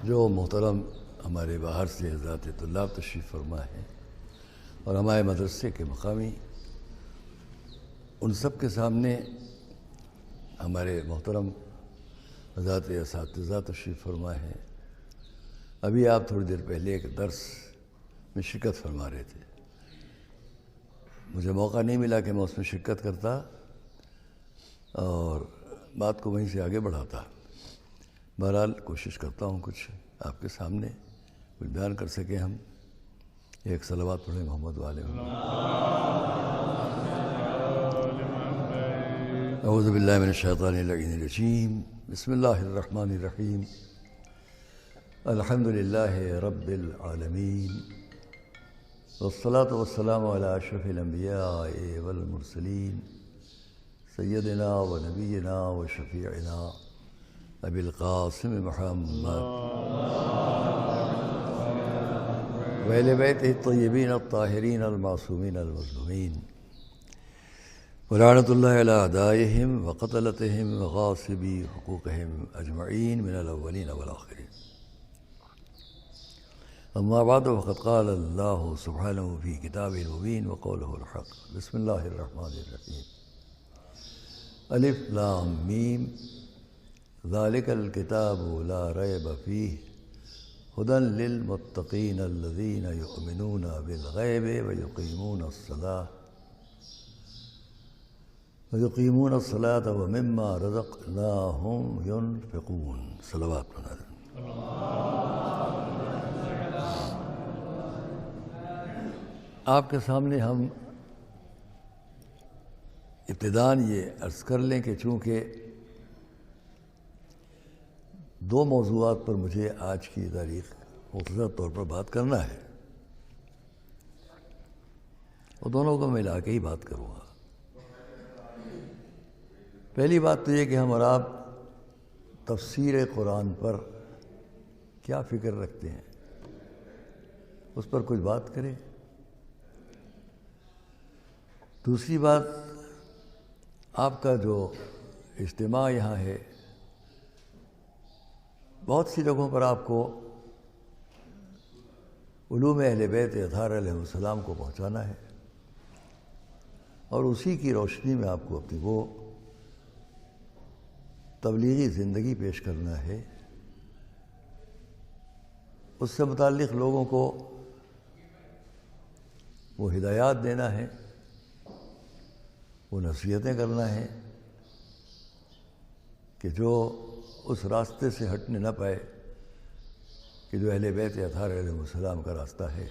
جو محترم ہمارے باہر سے حضرات طلاب تشریف فرما ہیں اور ہمارے مدرسے کے مقامی، ان سب کے سامنے ہمارے محترم حضرات اساتذہ تشریف فرما ہیں۔ ابھی آپ تھوڑی دیر پہلے ایک درس میں شرکت فرما رہے تھے، مجھے موقع نہیں ملا کہ میں اس میں شرکت کرتا اور بات کو وہیں سے آگے بڑھاتا۔ بہرحال کوشش کرتا ہوں کچھ آپ کے سامنے کچھ بیان کر سکیں ہم۔ ایک صلوات پڑھیں محمد وآل محمد۔ اعوذ باللہ من الشیطان اللعین الرجیم، بسم اللہ الرحمن الرحیم، الحمد للہ رب العالمین، والصلاة والسلام علی اشرف الانبیاء والمرسلین، سیدنا و نبینا و شفیعنا ابی القاسم محمد وآل بیتہ الطیبین الطاہرین المعصومین المظلومین، ولعنۃ اللہ علی اعدائہم وقتلتہم وغاصبی حقوقہم اجمعین من الاولین والآخرین۔ اما بعد فقد قال اللہ سبحانہ فی کتابہ المبین وقولہ الحق، بسم اللہ الرحمن الرحیم، الف لام میم، ذالک الکتاب لا ریب فیہ ہدی للمتقین الذین یؤمنون بالغیب ویقیمون الصلاة ومما رزقناہم ینفقون۔ صلوات پڑھنا۔ آپ کے سامنے ہم ابتداً یہ عرض کر لیں کہ چونکہ دو موضوعات پر مجھے آج کی تاریخ مختصر طور پر بات کرنا ہے، اور دونوں کو ملا کے ہی بات کروں گا۔ پہلی بات تو یہ کہ ہم اور آپ تفسیر قرآن پر کیا فکر رکھتے ہیں، اس پر کچھ بات کریں۔ دوسری بات، آپ کا جو اجتماع یہاں ہے، بہت سی جگہوں پر آپ کو علوم اہل بیت اطہار علیہ السلام کو پہنچانا ہے، اور اسی کی روشنی میں آپ کو اپنی وہ تبلیغی زندگی پیش کرنا ہے، اس سے متعلق لوگوں کو وہ ہدایات دینا ہے، وہ نصیحتیں کرنا ہے کہ جو اس راستے سے ہٹنے نہ پائے کہ جو اہل بیت اطہار علیہ السلام کا راستہ ہے۔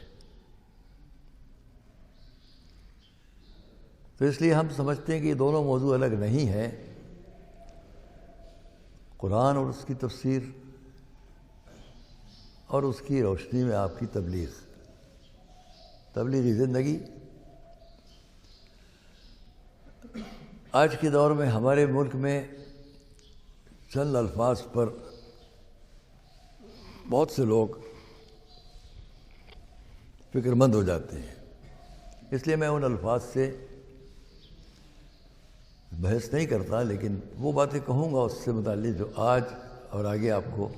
تو اس لیے ہم سمجھتے ہیں کہ یہ دونوں موضوع الگ نہیں ہیں، قرآن اور اس کی تفسیر اور اس کی روشنی میں آپ کی تبلیغی زندگی۔ آج کے دور میں ہمارے ملک میں چند الفاظ پر بہت سے لوگ فکر مند ہو جاتے ہیں، اس لیے میں ان الفاظ سے بحث نہیں کرتا، لیکن وہ باتیں کہوں گا اس سے متعلق جو آج اور آگے آپ کو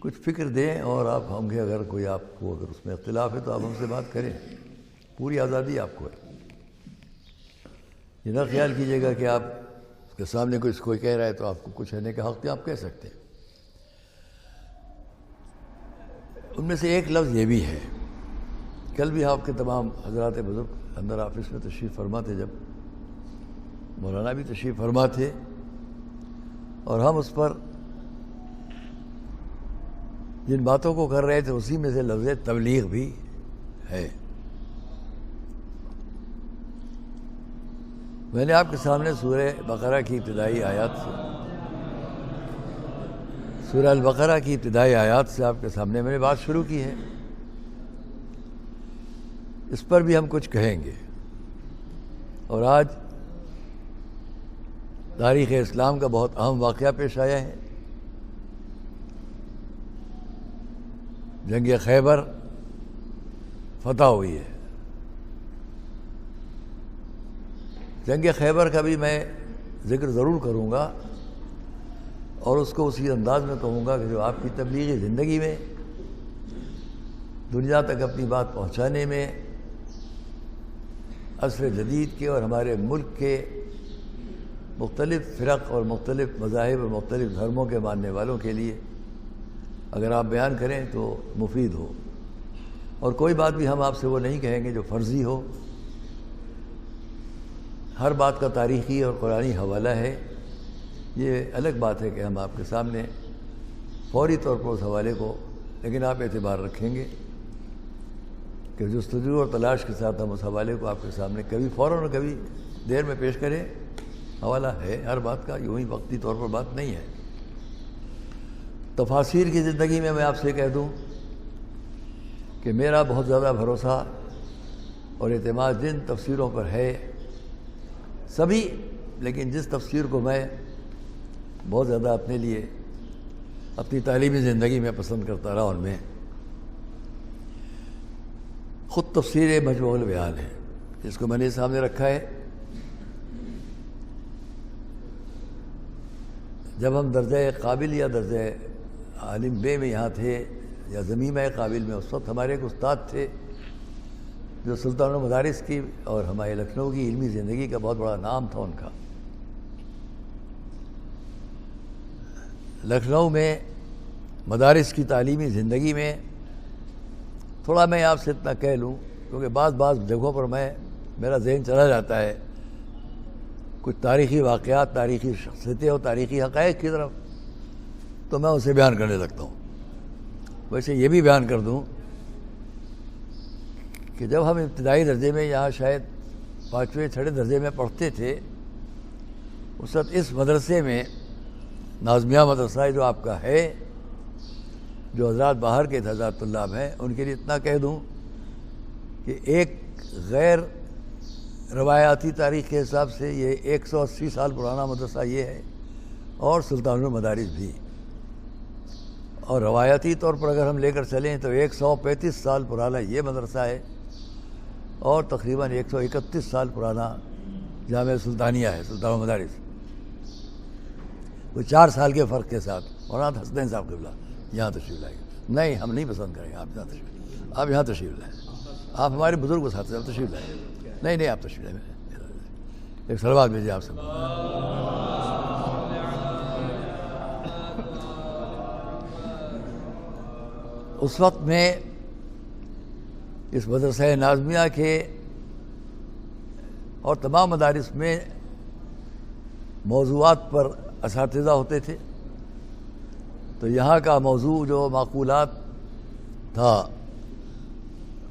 کچھ فکر دیں، اور آپ ہوں گے اگر کوئی آپ کو اگر اس میں اختلاف ہے تو آپ ہم سے بات کریں، پوری آزادی آپ کو ہے۔ یہ نہ خیال کیجیے گا کہ آپ کے سامنے کوئی کہہ رہا ہے تو آپ کو کچھ کہنے کا حق نہیں، آپ کہہ سکتے ہیں۔ ان میں سے ایک لفظ یہ بھی ہے، کل بھی آپ کے تمام حضرات بزرگ اندر آفس میں تشریف فرما تھے، جب مولانا بھی تشریف فرما تھے، اور ہم اس پر جن باتوں کو کر رہے تھے اسی میں سے لفظ تبلیغ بھی ہے۔ میں نے آپ کے سامنے سورہ بقرہ کی ابتدائی آیات سے سورہ البقرہ کی ابتدائی آیات سے آپ کے سامنے میں نے بات شروع کی ہے، اس پر بھی ہم کچھ کہیں گے۔ اور آج تاریخ اسلام کا بہت اہم واقعہ پیش آیا ہے، جنگ خیبر فتح ہوئی ہے۔ جنگ خیبر کا بھی میں ذکر ضرور کروں گا، اور اس کو اسی انداز میں کہوں گا کہ جو آپ کی تبلیغی زندگی میں دنیا تک اپنی بات پہنچانے میں عصر جدید کے اور ہمارے ملک کے مختلف فرق اور مختلف مذاہب اور مختلف دھرموں کے ماننے والوں کے لیے اگر آپ بیان کریں تو مفید ہو، اور کوئی بات بھی ہم آپ سے وہ نہیں کہیں گے جو فرضی ہو۔ ہر بات کا تاریخی اور قرآنی حوالہ ہے۔ یہ الگ بات ہے کہ ہم آپ کے سامنے فوری طور پر اس حوالے کو، لیکن آپ اعتبار رکھیں گے کہ جستجو اور تلاش کے ساتھ ہم اس حوالے کو آپ کے سامنے کبھی فوراً اور کبھی دیر میں پیش کریں۔ حوالہ ہے ہر بات کا، یوں ہی وقتی طور پر بات نہیں ہے۔ تفاسیر کی زندگی میں آپ سے کہہ دوں کہ میرا بہت زیادہ بھروسہ اور اعتماد جن تفسیروں پر ہے سبھی، لیکن جس تفسیر کو میں بہت زیادہ اپنے لیے اپنی تعلیمی زندگی میں پسند کرتا رہا، ان میں خود تفسیر مجموع البیان ہے، جس کو میں نے سامنے رکھا ہے۔ جب ہم درجہ قابل یا درجہ عالم بے میں یہاں تھے یا ضمیمہ قابل میں، اس وقت ہمارے ایک استاد تھے جو سلطان المدارس کی اور ہمارے لکھنؤ کی علمی زندگی کا بہت بڑا نام تھا ان کا۔ لکھنؤ میں مدارس کی تعلیمی زندگی میں تھوڑا میں آپ سے اتنا کہہ لوں، کیونکہ بعض جگہوں پر میرا ذہن چلا جاتا ہے کچھ تاریخی واقعات، تاریخی شخصیتیں اور تاریخی حقائق کی طرف، تو میں اسے بیان کرنے لگتا ہوں۔ ویسے یہ بھی بیان کر دوں کہ جب ہم ابتدائی درجے میں یہاں شاید 5ویں 6 درجے میں پڑھتے تھے، اس وقت اس مدرسے میں نازمیہ مدرسہ جو آپ کا ہے، جو حضرات باہر کے حضرات طلاب ہیں، ان کے لیے اتنا کہہ دوں کہ ایک غیر روایاتی تاریخ کے حساب سے یہ 180 سال پرانا مدرسہ یہ ہے، اور سلطان المدارس بھی، اور روایتی طور پر اگر ہم لے کر چلیں تو 135 سال پرانا یہ مدرسہ ہے، اور تقریباً 131 سال پرانا جامعہ سلطانیہ ہے، سلطان المدارس، وہ 4 سال کے فرق کے ساتھ۔ مولانا حسنین صاحب قبلہ یہاں تشریف لائے گا؟ نہیں، ہم نہیں پسند کریں گے آپ یہاں تشریف لائیں، آپ ہمارے بزرگ ساتھ سے تشریف لائیں۔ نہیں آپ تشریف لائیں، ایک صلوات بھیجیے آپ سب۔ اس وقت میں اس مدرسہ نازمیہ کے اور تمام مدارس میں موضوعات پر اساتذہ ہوتے تھے، تو یہاں کا موضوع جو معقولات تھا،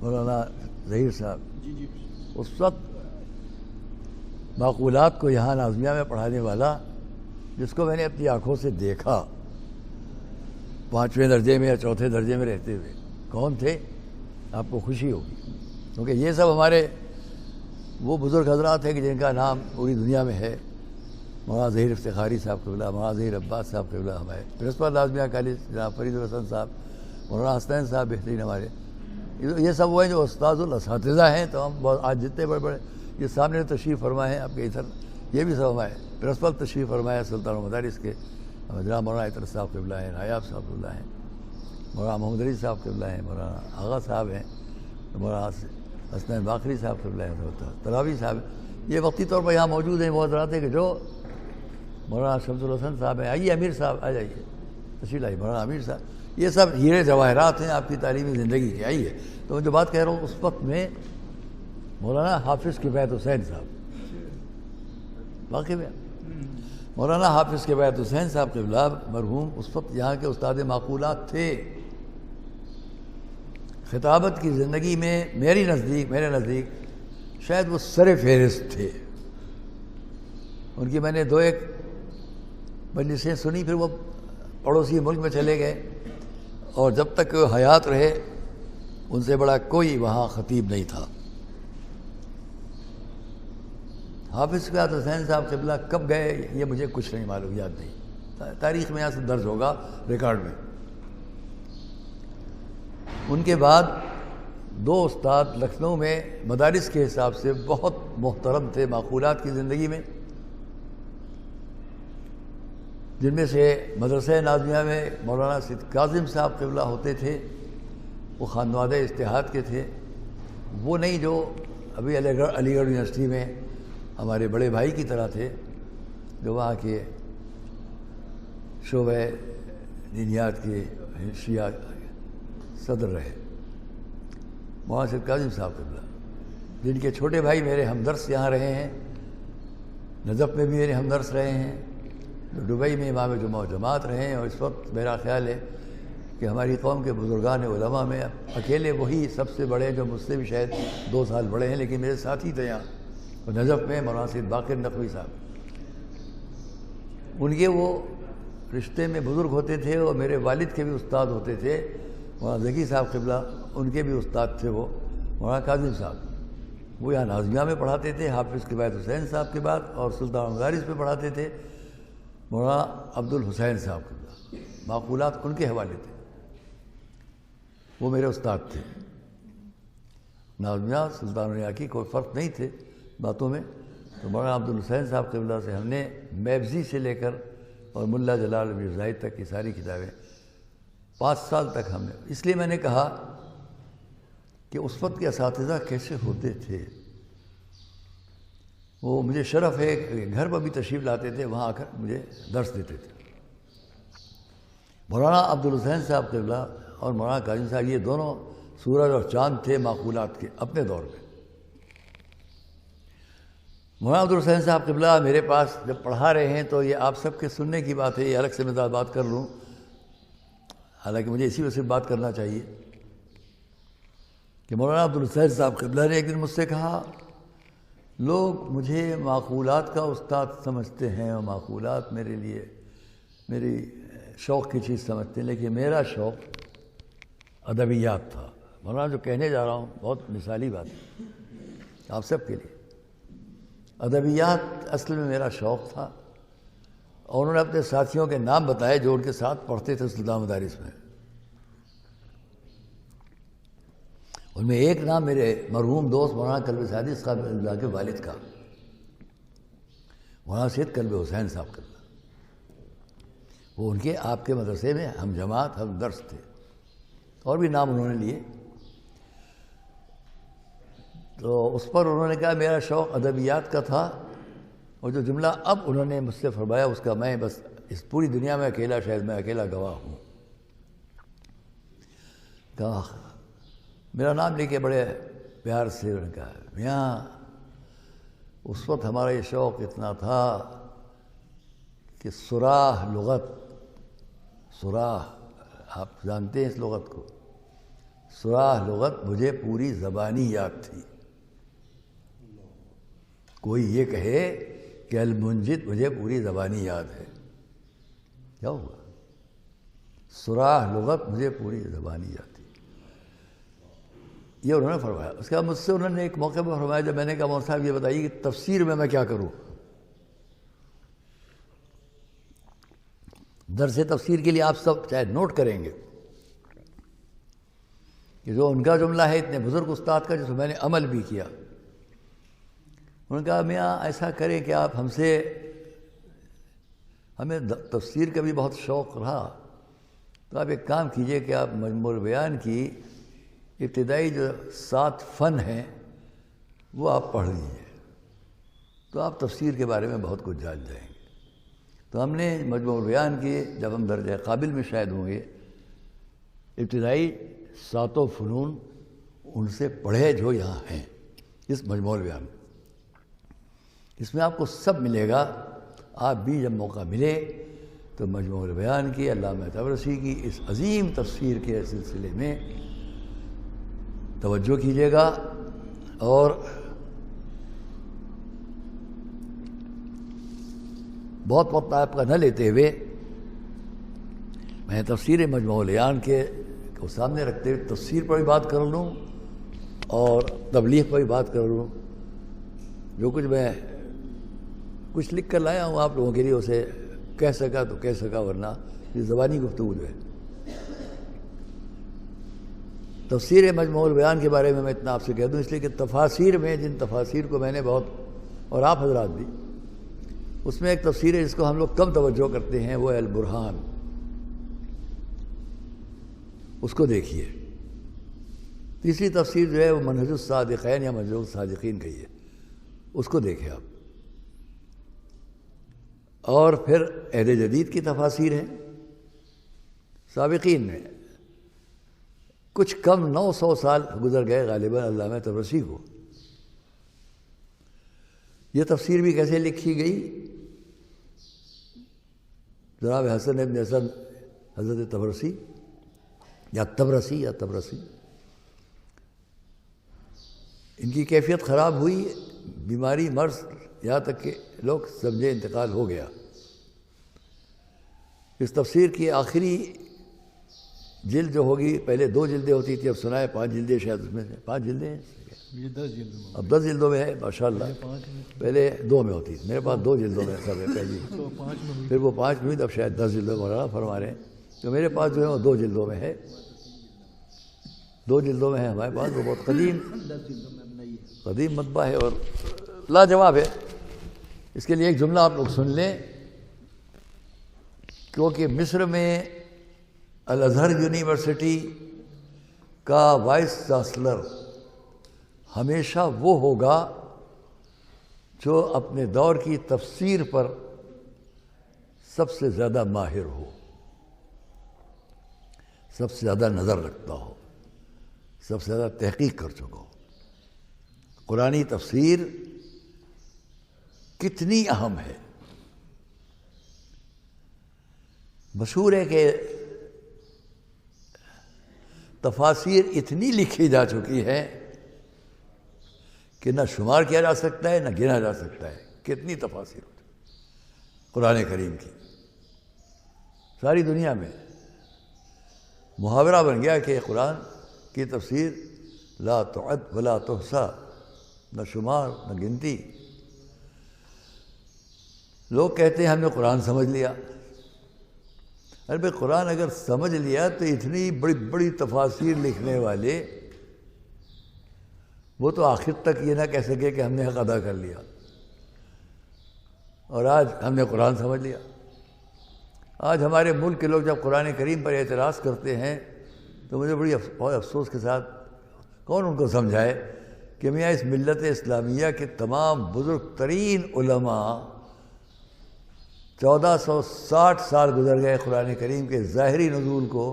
مولانا ظہیر صاحب اس وقت معقولات کو یہاں نازمیہ میں پڑھانے والا، جس کو میں نے اپنی آنکھوں سے دیکھا 5ویں درجے میں یا 4تھے درجے میں رہتے ہوئے، کون تھے؟ آپ کو خوشی ہوگی، کیونکہ یہ سب ہمارے وہ بزرگ حضرات ہیں کہ جن کا نام پوری دنیا میں ہے۔ مولانا ظہیر افتخاری صاحب قبلہ، مولانا ظہیر عباس صاحب قبلہ ہمارے پرنسپل نازمیہ کالج، جناب فرید الحسن صاحب، مولانا حسنین صاحب بہترین ہمارے، یہ سب وہ ہیں جو استاذ الاساتذہ ہیں۔ تو ہم آج جتنے بڑے بڑے یہ سامنے تشریف فرمائے ہیں آپ کے ادھر، یہ بھی سب ہمارے پرنسپل تشریف فرمائے سلطان المدارس کے، جناب مولانا عطر صاحب قبلہ ہیں، نایاب صاحب قبلہ ہیں، مولانا محمد علی صاحب قبلہ ہیں، مولانا آغا صاحب ہیں، مولانا حسنین باقری صاحب قبلہ ہیں، تراوی صاحب ہیں۔ یہ وقتی طور پر یہاں موجود ہیں وہ حضرات ہیں کہ جو مولانا شمس الحسن صاحب ہیں، آئیے امیر صاحب آ جائیے، تشریف لائیے، مولانا امیر صاحب، یہ سب ہیرے جواہرات ہیں آپ کی تعلیمی زندگی کے۔ آئیے، تو میں جو بات کہہ رہا ہوں، اس وقت میں مولانا حافظ کفایت حسین صاحب، واقعی میں مولانا حافظ کفایت حسین صاحب قبلہ مرحوم اس وقت یہاں کے استاد معقولات تھے۔ خطابت کی زندگی میں میرے نزدیک شاید وہ سر فہرست تھے۔ ان کی میں نے 2-1 مجلسیں سنی، پھر وہ پڑوسی ملک میں چلے گئے، اور جب تک وہ حیات رہے ان سے بڑا کوئی وہاں خطیب نہیں تھا۔ حافظ کفایت حسین صاحب قبلہ کب گئے یہ مجھے کچھ نہیں معلوم، یاد نہیں، تاریخ میں یہاں سے درج ہوگا ریکارڈ میں۔ ان کے بعد 2 استاد لکھنؤ میں مدارس کے حساب سے بہت محترم تھے معقولات کی زندگی میں، جن میں سے مدرسہ نازمیہ میں مولانا سید کاظم صاحب قبلہ ہوتے تھے، وہ خانوادہ اتحاد کے تھے، وہ نہیں جو ابھی علی گڑھ یونیورسٹی میں ہمارے بڑے بھائی کی طرح تھے، جو وہاں کے شعبہ دینیات کے شیعہ صدر رہے، مولانا سید کاظم صاحب قبلہ، جن کے چھوٹے بھائی میرے ہمدرس یہاں رہے ہیں، نجف میں بھی میرے ہمدرس رہے ہیں، جو دبئی میں امام جمعہ جماعت رہے ہیں، اور اس وقت میرا خیال ہے کہ ہماری قوم کے بزرگان علماء میں اکیلے وہی سب سے بڑے، جو مجھ سے بھی شاید 2 سال بڑے ہیں، لیکن میرے ساتھی تھے یہاں، اور نجف میں مولانا سید باقر نقوی صاحب، ان کے وہ رشتے میں بزرگ ہوتے تھے، اور میرے والد کے بھی استاد ہوتے تھے، مولانا ذکی صاحب قبلہ، ان کے بھی استاد تھے وہ مولانا کاظم صاحب، وہ یہاں نازمیہ میں پڑھاتے تھے، حافظ کفایت حسین صاحب کے بعد، اور سلطان مدارس میں پڑھاتے تھے مولانا عبد الحسین صاحب قبلہ، معقولات ان کے حوالے تھے، وہ میرے استاد تھے۔ نازمیہ سلطان الیا کی کوئی فرق نہیں تھے باتوں میں، تو مولانا عبد الحسین صاحب قبلہ سے ہم نے میبزی سے لے کر اور ملا جلال بن زاہد تک کی ساری کتابیں 5 سال تک ہم نے، اس لیے میں نے کہا کہ اس وقت کے اساتذہ کیسے ہوتے تھے، وہ مجھے شرف ہے کہ گھر پر بھی تشریف لاتے تھے، وہاں آ کر مجھے درس دیتے تھے۔ مولانا عبد الحسین صاحب قبلہ اور مولانا کاظم صاحب، یہ دونوں سورج اور چاند تھے معقولات کے اپنے دور میں۔ مولانا عبد الحسین صاحب قبلہ میرے پاس جب پڑھا رہے ہیں تو یہ آپ سب کے سننے کی بات ہے، یہ الگ سے میں بات کر لوں، حالانکہ مجھے اسی وجہ سے بات کرنا چاہیے کہ مولانا عبد الحسین صاحب قبلہ نے ایک دن مجھ سے کہا، لوگ مجھے معقولات کا استاد سمجھتے ہیں، اور معقولات میرے لیے میری شوق کی چیز سمجھتے ہیں، لیکن میرا شوق ادبیات تھا۔ مولانا جو کہنے جا رہا ہوں بہت مثالی بات ہے آپ سب کے لیے، ادبیات اصل میں میرا شوق تھا، اور انہوں نے اپنے ساتھیوں کے نام بتائے جو ان کے ساتھ پڑھتے تھے سلطان مدارس میں، ان میں ایک نام میرے مرحوم دوست مولانا کلب سعدی صاحب اللہ کے والد کا، مولانا سید کلب حسین صاحب کا، وہ ان کے آپ کے مدرسے میں ہم جماعت ہم درس تھے، اور بھی نام انہوں نے لیے۔ تو اس پر انہوں نے کہا میرا شوق ادبیات کا تھا، اور جو جملہ اب انہوں نے مجھ سے فرمایا اس کا میں بس اس پوری دنیا میں اکیلا، شاید میں اکیلا گواہ ہوں۔ کہا میرا نام لے کے بڑے پیار سے انہوں نے کہا، میاں اس وقت ہمارا یہ شوق اتنا تھا کہ سراہ لغت، سراہ آپ جانتے ہیں اس لغت کو، سراہ لغت مجھے پوری زبانی یاد تھی۔ کوئی یہ کہے کہ المنجد مجھے پوری زبانی یاد ہے، کیا ہوا؟ سراہ لغت مجھے پوری زبانی یاد تھی، یہ انہوں نے فرمایا۔ اس کے بعد مجھ سے انہوں نے ایک موقع پر فرمایا، جب میں نے کہا مولانا صاحب یہ بتائیے کہ تفسیر میں کیا کروں، درس تفسیر کے لیے آپ سب شاید نوٹ کریں گے کہ جو ان کا جملہ ہے اتنے بزرگ استاد کا، جس میں نے عمل بھی کیا، انہوں نے کہا میاں ایسا کریں کہ آپ ہمیں تفسیر کا بھی بہت شوق رہا، تو آپ ایک کام کیجئے کہ آپ مجموع البیان کی ابتدائی جو 7 فن ہیں وہ آپ پڑھ لیجیے، تو آپ تفسیر کے بارے میں بہت کچھ جان جائیں گے۔ تو ہم نے مجموع البیان کی، جب ہم درجہ قابل میں شاید ہوں گے، ابتدائی 7 فنون ان سے پڑھے جو یہاں ہیں اس مجموع البیان میں، اس میں آپ کو سب ملے گا۔ آپ بھی جب موقع ملے تو مجموع البیان کی، علامہ طبرسی کی اس عظیم تفسیر کے سلسلے میں توجہ کیجیے گا، اور بہت وقت آپ کا نہ لیتے ہوئے میں تفسیر مجموع البیان کے کو سامنے رکھتے ہوئے تفسیر پر بھی بات کر لوں اور تبلیغ پر بھی بات کر لوں۔ جو کچھ میں کچھ لکھ کر لایا ہوں آپ لوگوں کے لیے، اسے کہہ سکا تو کہہ سکا، ورنہ یہ زبانی گفتگو جو ہے۔ تفسیر مجموع البیان کے بارے میں اتنا آپ سے کہہ دوں، اس لیے کہ تفاسیر میں جن تفاسیر کو میں نے بہت، اور آپ حضرات بھی اس میں ایک تفسیر ہے جس کو ہم لوگ کم توجہ کرتے ہیں، وہ ہے البرہان، اس کو دیکھیے۔ تیسری تفسیر جو ہے وہ منہج الصادقین یا منہج الصادقین کی ہے، اس کو دیکھیں آپ۔ اور پھر اہل جدید کی تفاسیر ہیں، سابقین میں کچھ کم 900 سال گزر گئے غالباً علامہ طبرسی کو۔ یہ تفسیر بھی کیسے لکھی گئی؟ جناب حسن ابن حسن حضرت طبرسی یا تبرسی، ان کی کیفیت خراب ہوئی، بیماری، مرض، یہاں تک کہ لوگ سمجھے انتقال ہو گیا۔ اس تفسیر کی آخری جلد جو ہوگی، پہلے 2 جلدیں ہوتی تھی، اب سنا ہے 5 جلدیں شاید اس میں سے، 5 جلدیں ہیں، یہ 10 جلدوں اب 10 جلدوں میں ہے ماشاءاللہ۔ پہلے 2 میں ہوتی تھی، میرے پاس 2 جلدوں میں سب ہے پہلی، پھر وہ 5 میں ہوئی، اب شاید 10 جلدوں میں مولانا فرما رہے ہیں، تو میرے پاس جو ہے وہ 2 جلدوں میں ہے، 2 جلدوں میں ہے ہمارے پاس، وہ بہت قدیم مطبع ہے اور لاجواب ہے۔ اس کے لیے ایک جملہ آپ لوگ سن لیں، کیونکہ مصر میں الازہر یونیورسٹی کا وائس چانسلر ہمیشہ وہ ہوگا جو اپنے دور کی تفسیر پر سب سے زیادہ ماہر ہو، سب سے زیادہ نظر رکھتا ہو، سب سے زیادہ تحقیق کر چکا ہو۔ قرآنی تفسیر کتنی اہم ہے۔ مشہور ہے کہ تفاسیر اتنی لکھی جا چکی ہے کہ نہ شمار کیا جا سکتا ہے، نہ گنا جا سکتا ہے کتنی تفاسیر ہوتی قرآن کریم کی۔ ساری دنیا میں محاورہ بن گیا کہ قرآن کی تفسیر لا تعد ولا تحصیٰ، نہ شمار نہ گنتی۔ لوگ کہتے ہیں ہم نے قرآن سمجھ لیا۔ ارے بھائی قرآن اگر سمجھ لیا تو اتنی بڑی بڑی تفاسیر لکھنے والے وہ تو آخر تک یہ نہ کہہ سکے کہ ہم نے حق ادا کر لیا، اور آج ہم نے قرآن سمجھ لیا۔ آج ہمارے ملک کے لوگ جب قرآن کریم پر اعتراض کرتے ہیں تو مجھے بڑی بہت افسوس کے ساتھ کون ان کو سمجھائے کہ میاں اس ملت اسلامیہ کے تمام بزرگ ترین علماء 1460 سال گزر گئے قرآن کریم کے ظاہری نزول کو،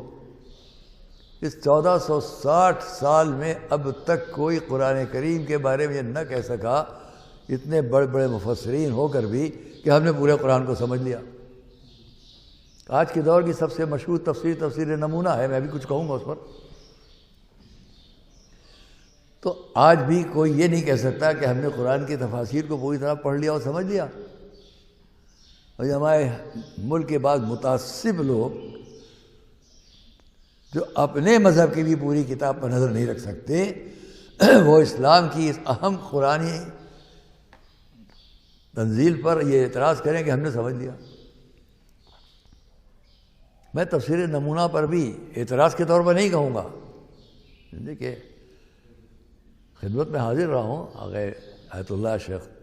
اس 1460 سال میں اب تک کوئی قرآن کریم کے بارے میں یہ نہ کہہ سکا، اتنے بڑے بڑے مفسرین ہو کر بھی، کہ ہم نے پورے قرآن کو سمجھ لیا۔ آج کے دور کی سب سے مشہور تفسیر نمونہ ہے، میں بھی کچھ کہوں گا اس پر۔ تو آج بھی کوئی یہ نہیں کہہ سکتا کہ ہم نے قرآن کی تفاسیر کو پوری طرح پڑھ لیا اور سمجھ لیا۔ اور یہ ہمارے ملک کے بعض متعصب لوگ جو اپنے مذہب کی بھی پوری کتاب پر نظر نہیں رکھ سکتے، وہ اسلام کی اس اہم قرآنی تنزیل پر یہ اعتراض کریں کہ ہم نے سمجھ لیا۔ میں تفسیر نمونہ پر بھی اعتراض کے طور پر نہیں کہوں گا، دیکھیے خدمت میں حاضر رہا ہوں آغا آیت اللہ شیخ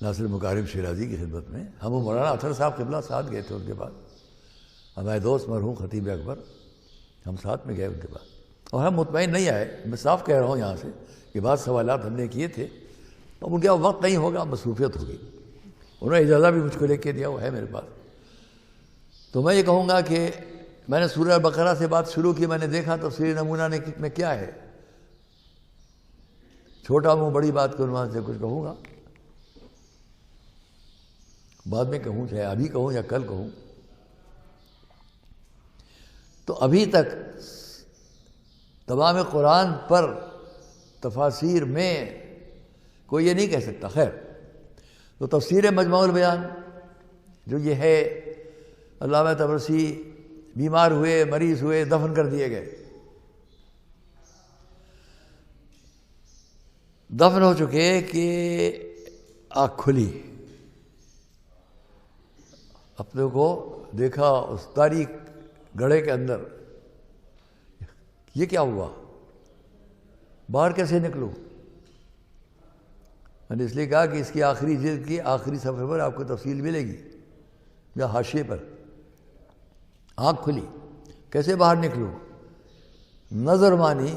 ناصر مکارم شیرازی کی خدمت میں، ہم وہ مولانا اطہر صاحب قبلہ ساتھ گئے تھے ان کے بعد، ہمارے دوست مرحوم خطیب اکبر، ہم ساتھ میں گئے ان کے بعد، اور ہم مطمئن نہیں آئے، میں صاف کہہ رہا ہوں یہاں سے کہ بعض سوالات ہم نے کیے تھے، اب ان کے وقت نہیں ہوگا، مصروفیت ہوگی، انہوں نے اجازہ بھی مجھ کو لے کے دیا، وہ ہے میرے پاس۔ تو میں یہ کہوں گا کہ میں نے سورہ بقرہ سے بات شروع کی، میں نے دیکھا تفسیر نمونہ میں کیا ہے، چھوٹا منہ بڑی بات کے عنوان سے کچھ کہوں گا، بعد میں کہوں، چاہے ابھی کہوں یا کل کہوں۔ تو ابھی تک تمام قرآن پر تفاسیر میں کوئی یہ نہیں کہہ سکتا۔ خیر، تو تفسیر مجموع البیان جو یہ ہے، علامہ طبرسی بیمار ہوئے، مریض ہوئے، دفن کر دیے گئے، دفن ہو چکے کہ آنکھ کھلی، اپنے کو دیکھا اس تاریک گڑھے کے اندر، یہ کیا ہوا، باہر کیسے نکلوں؟ میں نے اس لیے کہا کہ اس کی آخری جلد کی آخری صفحے پر آپ کو تفصیل ملے گی یا حاشیے پر. آنکھ کھلی، کیسے باہر نکلوں؟ نظر مانی،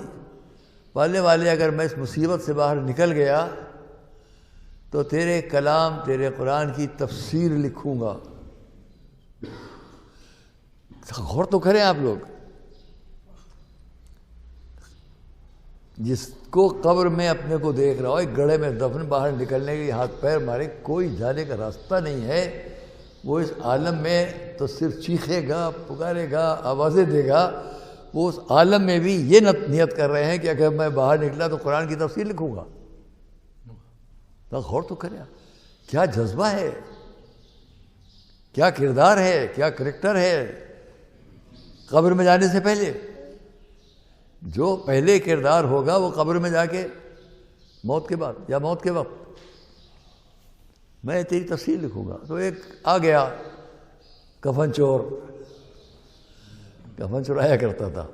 والے اگر میں اس مصیبت سے باہر نکل گیا تو تیرے کلام، تیرے قرآن کی تفسیر لکھوں گا. غور تو کریں آپ لوگ. جس کو قبر میں اپنے کو دیکھ رہا ہو، ایک گڑھے میں دفن، باہر نکلنے کے ہاتھ پیر مارے، کوئی جانے کا راستہ نہیں ہے، وہ اس عالم میں تو صرف چیخے گا، پکارے گا، آوازیں دے گا. وہ اس عالم میں بھی یہ نیت کر رہے ہیں کہ اگر میں باہر نکلا تو قرآن کی تفسیر لکھوں گا. تو غور تو کریں، کیا جذبہ ہے، کیا کردار ہے، کیا کریکٹر ہے. قبر میں جانے سے پہلے جو پہلے کردار ہوگا وہ قبر میں جا کے موت کے بعد یا موت کے وقت میں تیری تفسیر لکھوں گا. تو ایک آ گیا کفن چور، کفن چرایا کرتا تھا.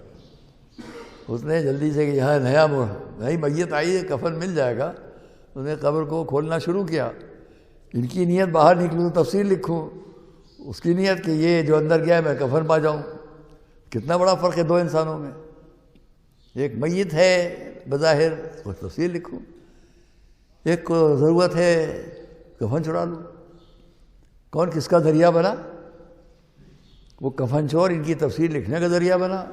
اس نے جلدی سے کہ یہاں نئی میت آئی ہے، کفن مل جائے گا. اس نے قبر کو کھولنا شروع کیا. ان کی نیت باہر نکلوں تو تفسیر لکھوں، اس کی نیت کہ یہ جو اندر گیا ہے میں کفن پا جاؤں. کتنا بڑا فرق ہے دو انسانوں میں. ایک میت ہے بظاہر، وہ تفسیر لکھوں. ایک کو ضرورت ہے کفن چرا لوں. کون کس کا ذریعہ بنا؟ وہ کفن چور ان کی تفسیر لکھنے کا ذریعہ بنا،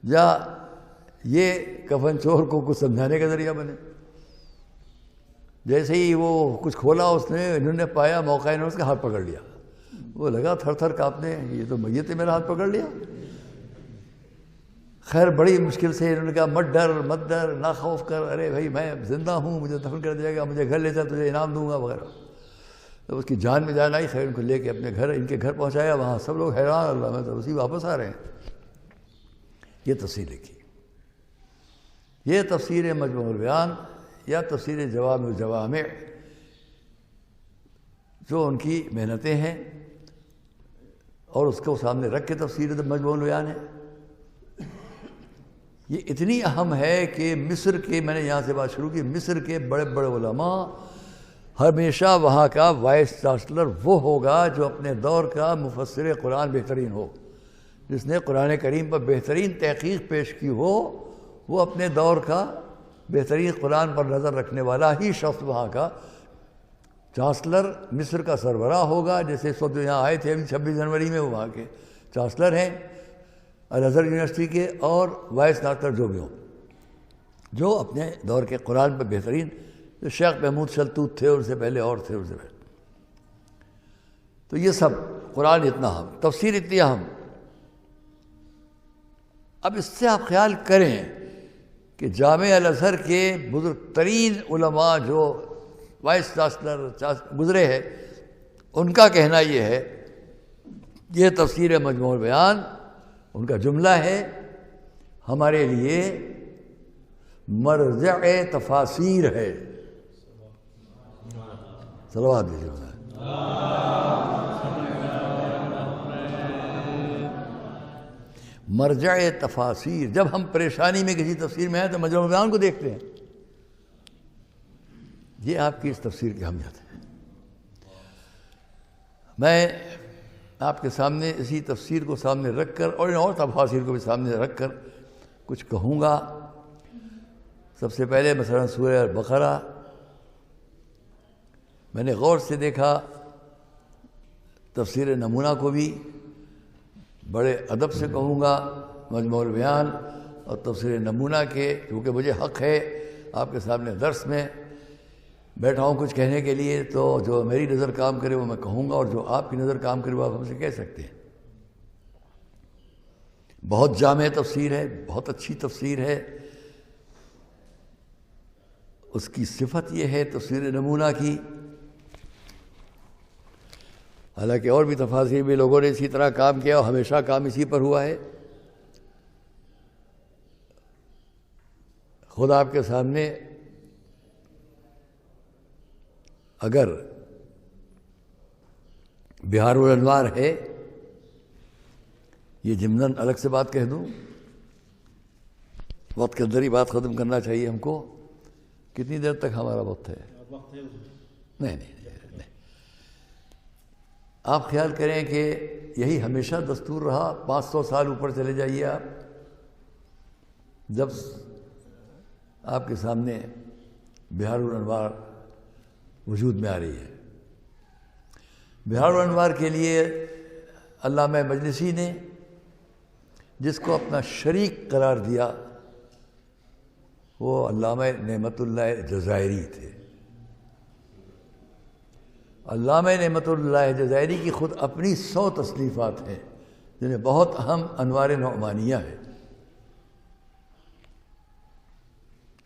یا یہ کفن چور کو کچھ سمجھانے کا ذریعہ بنے. جیسے ہی وہ کچھ کھولا اس نے، انہوں نے پایا موقع، انہوں نے اس کا ہاتھ پکڑ لیا. وہ لگا تھر تھر کانپنے، یہ تو میت ہے، میرا ہاتھ پکڑ لیا. خیر بڑی مشکل سے انہوں نے کہا مت ڈر، نہ خوف کر، ارے بھائی میں زندہ ہوں، مجھے دفن کر دیا گا، مجھے گھر لے جا، تجھے انعام دوں گا وغیرہ. تو اس کی جان میں جان آئی. خیر ان کو لے کے اپنے گھر، ان کے گھر پہنچایا. وہاں سب لوگ حیران، اللہ میں تو اسی واپس آ رہے ہیں. یہ تفسیر لکھی. یہ تفسیر مجموع البیان یا تفسیر جوامع الجوامع، جو ان کی محنتیں ہیں، اور اس کو سامنے رکھ کے تفسیر مجموع البیان ہے. یہ اتنی اہم ہے کہ مصر کے، میں نے یہاں سے بات شروع کی، مصر کے بڑے بڑے علماء، ہمیشہ وہاں کا وائس چانسلر وہ ہوگا جو اپنے دور کا مفسر قرآن بہترین ہو، جس نے قرآن کریم پر بہترین تحقیق پیش کی ہو. وہ اپنے دور کا بہترین قرآن پر نظر رکھنے والا ہی شخص وہاں کا چانسلر، مصر کا سربراہ ہوگا. جیسے اس وقت جو یہاں آئے تھے ابھی 26 جنوری میں، وہ وہاں کے چانسلر ہیں الازہر یونیورسٹی کے، اور وائس چانسلر جو بھی ہوں، جو اپنے دور کے قرآن پر بہترین. شیخ محمود شلتوت تھے، ان سے پہلے اور تھے، ان سے پہلے. تو یہ سب قرآن اتنا اہم، تفسیر اتنی اہم. اب اس سے آپ خیال کریں کہ جامعہ الازہر کے بزرگ ترین علماء جو وائس چانسلر گزرے ہیں، ان کا کہنا یہ ہے، یہ تفسیر مجموع البیان، ان کا جملہ ہے، ہمارے لیے مرجع تفاسیر ہے. صلوات دیجیے. مرجع تفاسیر. جب ہم پریشانی میں کسی تفسیر میں ہیں تو مجموع البیان کو دیکھتے ہیں. یہ آپ کی اس تفسیر کی اہمیت ہے. میں آپ کے سامنے اسی تفسیر کو سامنے رکھ کر، اور ان اور تفاسیر کو بھی سامنے رکھ کر کچھ کہوں گا. سب سے پہلے مثلا سورہ البقرہ میں نے غور سے دیکھا، تفسیر نمونہ کو بھی بڑے ادب سے کہوں گا. مجموع البیان اور تفسیر نمونہ کے، کیونکہ مجھے حق ہے آپ کے سامنے درس میں بیٹھا ہوں کچھ کہنے کے لیے، تو جو میری نظر کام کرے وہ میں کہوں گا، اور جو آپ کی نظر کام کرے وہ آپ ہم سے کہہ سکتے ہیں. بہت جامع تفسیر ہے، بہت اچھی تفسیر ہے. اس کی صفت یہ ہے تفسیر نمونہ کی، حالانکہ اور بھی تفاسیر بھی لوگوں نے اسی طرح کام کیا، اور ہمیشہ کام اسی پر ہوا ہے. خود آپ کے سامنے اگر بہار الانوار ہے، یہ ضمناً الگ سے بات کہہ دوں، وقت کے اندر ہی بات ختم کرنا چاہیے ہم کو. کتنی دیر تک ہمارا وقت ہے؟ وقت ہے نہیں نہیں نہیں، آپ خیال کریں کہ یہی ہمیشہ دستور رہا، 500 سال اوپر چلے جائیے آپ، جب آپ کے سامنے بہار الانوار وجود میں آ رہی ہے۔ بہار الانوار کے لیے علامہ مجلسی نے جس کو اپنا شریک قرار دیا وہ علامہ نعمت اللہ جزائری تھے۔ علامہ نعمت اللہ جزائری کی خود اپنی 100 تصنیفات ہیں جنہیں بہت اہم انوار نعمانیہ ہے،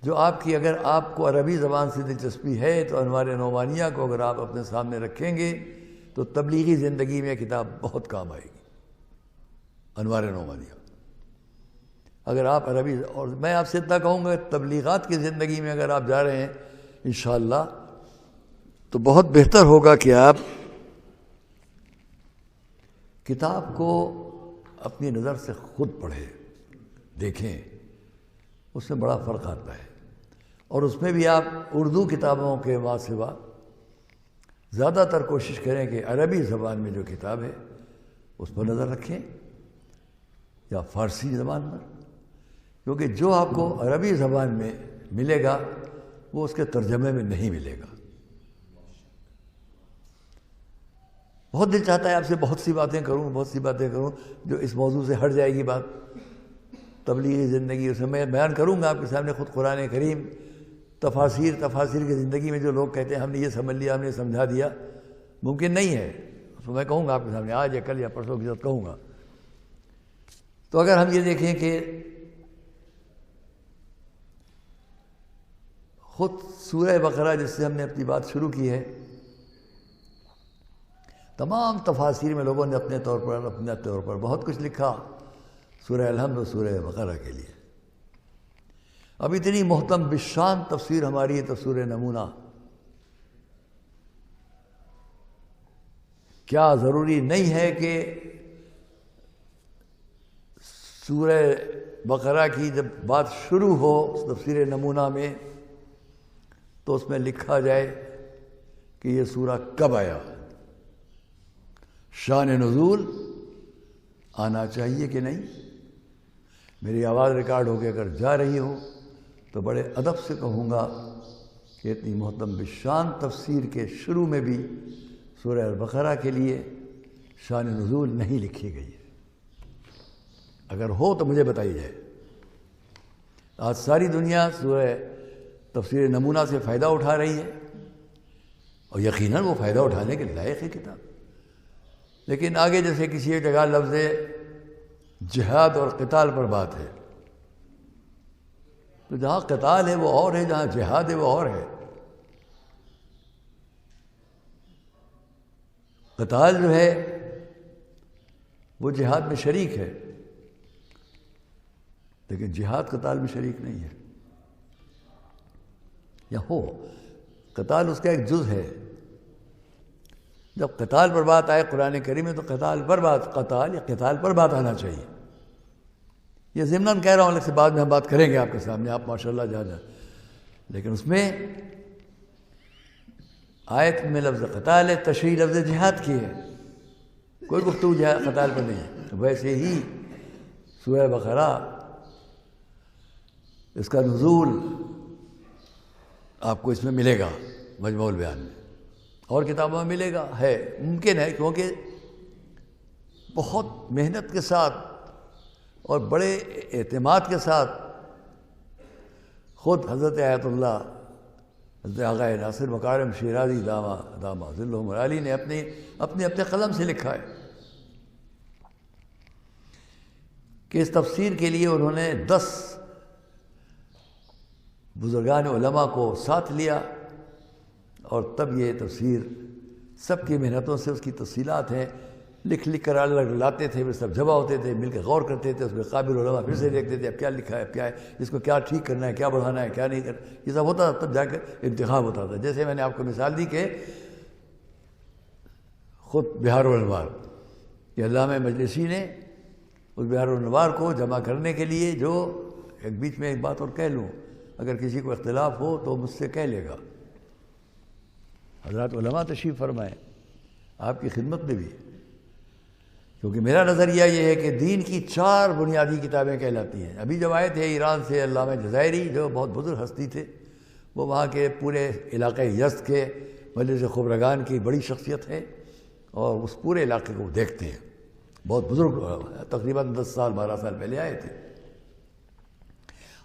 جو آپ کی، اگر آپ کو عربی زبان سے دلچسپی ہے تو انوار نعمانیہ کو اگر آپ اپنے سامنے رکھیں گے تو تبلیغی زندگی میں کتاب بہت کام آئے گی، انوار نعمانیہ۔ اگر آپ عربی، اور میں آپ سے اتنا کہوں گا تبلیغات کی زندگی میں اگر آپ جا رہے ہیں انشاءاللہ تو بہت بہتر ہوگا کہ آپ کتاب کو اپنی نظر سے خود پڑھیں، دیکھیں، اس میں بڑا فرق آتا ہے۔ اور اس میں بھی آپ اردو کتابوں کے ماں سوا زیادہ تر کوشش کریں کہ عربی زبان میں جو کتاب ہے اس پر نظر رکھیں، یا فارسی زبان پر، کیونکہ جو آپ کو عربی زبان میں ملے گا وہ اس کے ترجمے میں نہیں ملے گا۔ بہت دل چاہتا ہے آپ سے بہت سی باتیں کروں جو اس موضوع سے ہٹ جائے گی بات، تبلیغی زندگی، اس میں میں بیان کروں گا آپ کے سامنے خود قرآن کریم، تفاسیر کی زندگی میں جو لوگ کہتے ہیں ہم نے یہ سمجھ لیا، ہم نے سمجھا دیا، ممکن نہیں ہے۔ تو میں کہوں گا آپ کے سامنے آج یا کل یا پرسوں کی ضرورت کہوں گا۔ تو اگر ہم یہ دیکھیں کہ خود سورہ بقرہ جس سے ہم نے اپنی بات شروع کی ہے، تمام تفاسیر میں لوگوں نے اپنے طور پر بہت کچھ لکھا سورہ الحمد و سورہ بقرہ کے لیے۔ اب اتنی محتم بشان تفسیر ہماری ہے تفسیر نمونہ، کیا ضروری نہیں ہے کہ سورہ بقرہ کی جب بات شروع ہو تفسیر نمونہ میں تو اس میں لکھا جائے کہ یہ سورہ کب آیا، شان نزول آنا چاہیے کہ نہیں؟ میری آواز ریکارڈ ہو کے اگر جا رہی ہو تو بڑے ادب سے کہوں گا کہ اتنی محتم بشان تفسیر کے شروع میں بھی سورہ البقرہ کے لیے شان نزول نہیں لکھی گئی ہے۔ اگر ہو تو مجھے بتائی جائے۔ آج ساری دنیا سورہ تفسیر نمونہ سے فائدہ اٹھا رہی ہے، اور یقیناً وہ فائدہ اٹھانے کے لائق ہے کتاب، لیکن آگے جیسے کسی ایک جگہ لفظ جہاد اور قتال پر بات ہے، تو جہاں قتال ہے وہ اور ہے، جہاں جہاد ہے وہ اور ہے۔ قتال جو ہے وہ جہاد میں شریک ہے، لیکن جہاد قتال میں شریک نہیں ہے، یا ہو قتال اس کا ایک جز ہے۔ جب قتال پر بات آئے قرآن کریم میں تو قتال پر بات آنا چاہیے۔ یہ ضمناً کہہ رہا ہوں، لیکن بعد میں ہم بات کریں گے آپ کے سامنے، آپ ماشاءاللہ جانا، لیکن اس میں آیت میں لفظ قتال ہے، تشریح لفظ جہاد کی ہے، کوئی گفتگو قتال پر نہیں ہے۔ ویسے ہی سورہ بقرہ اس کا نزول آپ کو اس میں ملے گا مجموع البیان میں، اور کتابوں میں ملے گا، ہے ممکن ہے، کیونکہ بہت محنت کے ساتھ اور بڑے اعتماد کے ساتھ خود حضرت آیت اللہ حضرت آغا ناصر مکارم شیرازی دامہ ظلہم العالی نے اپنے قلم سے لکھا ہے کہ اس تفسیر کے لیے انہوں نے 10 بزرگان علماء کو ساتھ لیا، اور تب یہ تفسیر سب کی محنتوں سے اس کی تفصیلات ہیں، لکھ کر الگ لاتے تھے، پھر سب جمع ہوتے تھے، مل کے غور کرتے تھے، اس میں قابل علماء پھر سے دیکھتے تھے اب کیا لکھا ہے، اب کیا ہے، اس کو کیا ٹھیک کرنا ہے، کیا بڑھانا ہے، کیا نہیں کرنا، یہ سب ہوتا تھا، تب جا کر انتخاب ہوتا تھا۔ جیسے میں نے آپ کو مثال دی کہ خود بہار الانوار یہ علامہ مجلسی نے اس بہار الانوار کو جمع کرنے کے لیے، جو ایک بیچ میں ایک بات اور کہہ لوں، اگر کسی کو اختلاف ہو تو مجھ سے کہہ لے گا۔ حضرات علماء تشریف فرمائیں آپ کی خدمت میں بھی، کیونکہ میرا نظریہ یہ ہے کہ دین کی 4 بنیادی کتابیں کہلاتی ہیں۔ ابھی جب آئے تھے ایران سے علامہ جزائری، جو بہت بزرگ ہستی تھے، وہ وہاں کے پورے علاقے یزد کے مجلس خبرگان کی بڑی شخصیت ہے، اور اس پورے علاقے کو دیکھتے ہیں، بہت بزرگ، تقریباً 10 سال 12 سال پہلے آئے تھے۔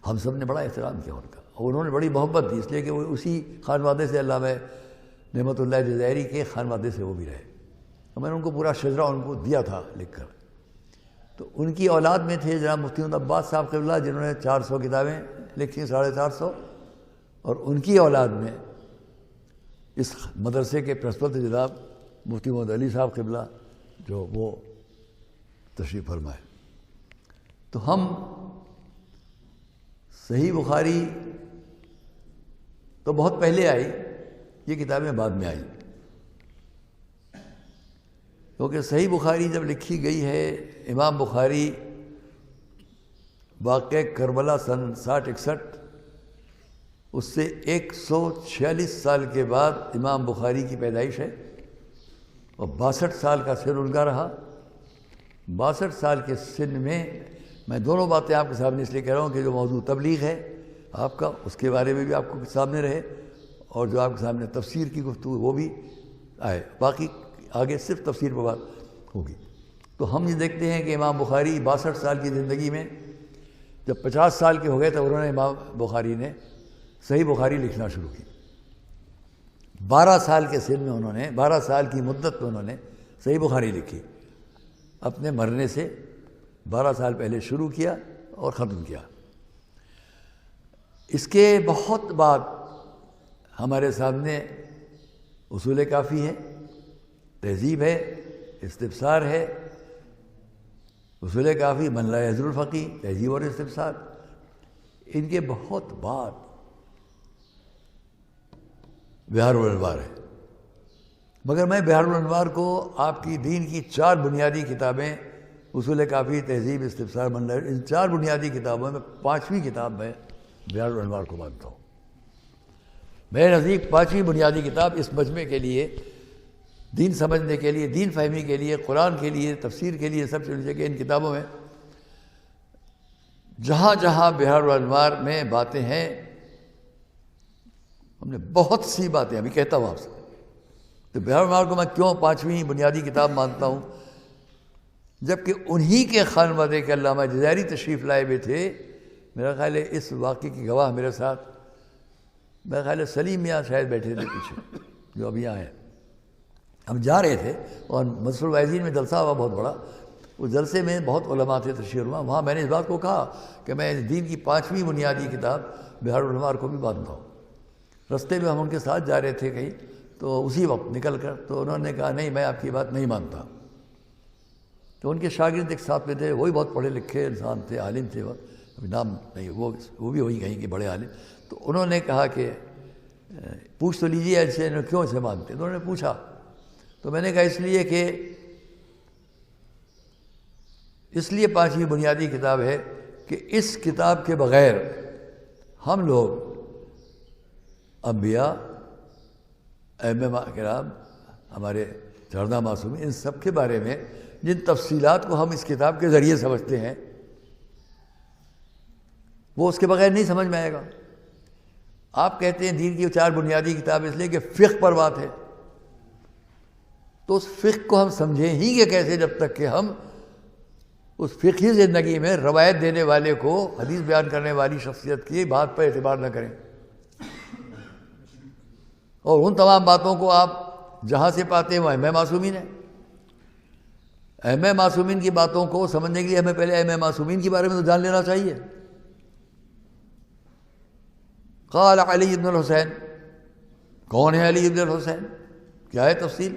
ہم سب نے بڑا احترام کیا ان کا، اور انہوں نے بڑی محبت دی، اس لیے کہ وہ اسی خانوادے سے، علامہ نعمت اللہ جزائری کے خانوادے سے وہ بھی رہے، اور میں نے ان کو پورا شجرہ ان کو دیا تھا لکھ کر۔ تو ان کی اولاد میں تھے جناب مفتی محمد عباس صاحب قبلہ، جنہوں نے 400 کتابیں لکھی، 450، اور ان کی اولاد میں اس مدرسے کے پرنسپل تھے جناب مفتی محمد علی صاحب قبلہ، جو وہ تشریف فرمائے۔ تو ہم صحیح بخاری تو بہت پہلے آئی، یہ کتابیں بعد میں آئیں، کیونکہ صحیح بخاری جب لکھی گئی ہے، امام بخاری واقع کربلا سن 60-61، اس سے 146 سال کے بعد امام بخاری کی پیدائش ہے، اور 62 سال کا سن ان کا رہا۔ 62 سال کے سن میں دونوں باتیں آپ کے سامنے اس لیے کہہ رہا ہوں کہ جو موضوع تبلیغ ہے آپ کا، اس کے بارے میں بھی آپ کو سامنے رہے، اور جو آپ کے سامنے تفسیر کی گفتگو وہ بھی آئے، باقی آگے صرف تفسیر پر بات ہوگی۔ تو ہم یہ دیکھتے ہیں کہ امام بخاری 62 سال کی زندگی میں جب 50 سال کے ہو گئے تو انہوں نے، امام بخاری نے صحیح بخاری لکھنا شروع کی۔ 12 سال کے سن میں انہوں نے، 12 سال کی مدت میں انہوں نے صحیح بخاری لکھی، اپنے مرنے سے 12 سال پہلے شروع کیا اور ختم کیا۔ اس کے بہت بعد ہمارے سامنے اصول کافی ہے، تہذیب ہے، استفسار ہے۔ اصول کافی، من لا یضر الفقیہ، تہذیب اور استفسار، ان کے بہت بعد بحار الانوار ہے۔ مگر میں بحار الانوار کو آپ کی دین کی 4 بنیادی کتابیں، اصول کافی، تہذیب، استفسار، من لا، ان 4 بنیادی کتابوں میں 5ویں کتاب میں بحار الانوار کو مانتا ہوں۔ میرے نزدیک 5ویں بنیادی کتاب اس مجمع کے لیے، دین سمجھنے کے لیے، دین فہمی کے لیے، قرآن کے لیے، تفسیر کے لیے، سب سے کہ ان کتابوں میں جہاں جہاں بحار الانوار میں باتیں ہیں، ہم نے بہت سی باتیں، ابھی کہتا ہوں آپ سے، تو بحار الانوار کو میں کیوں 5ویں بنیادی کتاب مانتا ہوں، جبکہ انہی کے خانوادے کے علامہ جزائری تشریف لائے ہوئے تھے۔ میرا خیال ہے اس واقعے کی گواہ میرے ساتھ، میرا خیال ہے سلیم میاں شاید بیٹھے تھے پیچھے، جو ابھی آئے ہیں۔ ہم جا رہے تھے اور مسجد الواعظین میں جلسہ ہوا بہت بڑا، اس جلسے میں بہت علماء تھے تشریف فرما، وہاں میں نے اس بات کو کہا کہ میں دین کی 5ویں بنیادی کتاب بحار الانوار کو بھی مانتا ہوں۔ رستے میں ہم ان کے ساتھ جا رہے تھے کہیں، تو اسی وقت نکل کر تو انہوں نے کہا نہیں، میں آپ کی بات نہیں مانتا۔ تو ان کے شاگرد ایک ساتھ میں تھے، وہی بہت پڑھے لکھے انسان تھے، عالم تھے، ابھی نام نہیں، وہ بھی وہی کہیں کہ بڑے عالم۔ تو انہوں نے کہا کہ پوچھ تو لیجیے ایسے کیوں اسے مانتے؟ تو انہوں نے پوچھا، تو میں نے کہا اس لیے کہ 5ویں بنیادی کتاب ہے کہ اس کتاب کے بغیر ہم لوگ انبیاء، ائمہ کرام، ہمارے 14 معصومین، ان سب کے بارے میں جن تفصیلات کو ہم اس کتاب کے ذریعے سمجھتے ہیں، وہ اس کے بغیر نہیں سمجھ میں آئے گا۔ آپ کہتے ہیں دین کی 4 بنیادی کتاب اس لیے کہ فقہ پر بات ہے، تو اس فقہ کو ہم سمجھیں ہی کہ کیسے، جب تک کہ ہم اس فقہی زندگی میں روایت دینے والے کو، حدیث بیان کرنے والی شخصیت کی بات پر اعتبار نہ کریں، اور ان تمام باتوں کو آپ جہاں سے پاتے ہیں وہ ائمہ معصومین ہیں۔ ائمہ معصومین کی باتوں کو سمجھنے کے لیے ہمیں پہلے ائمہ معصومین کے بارے میں تو جان لینا چاہیے۔ قال علی بن الحسین، کون ہے علی بن الحسین؟ کیا ہے تفصیل؟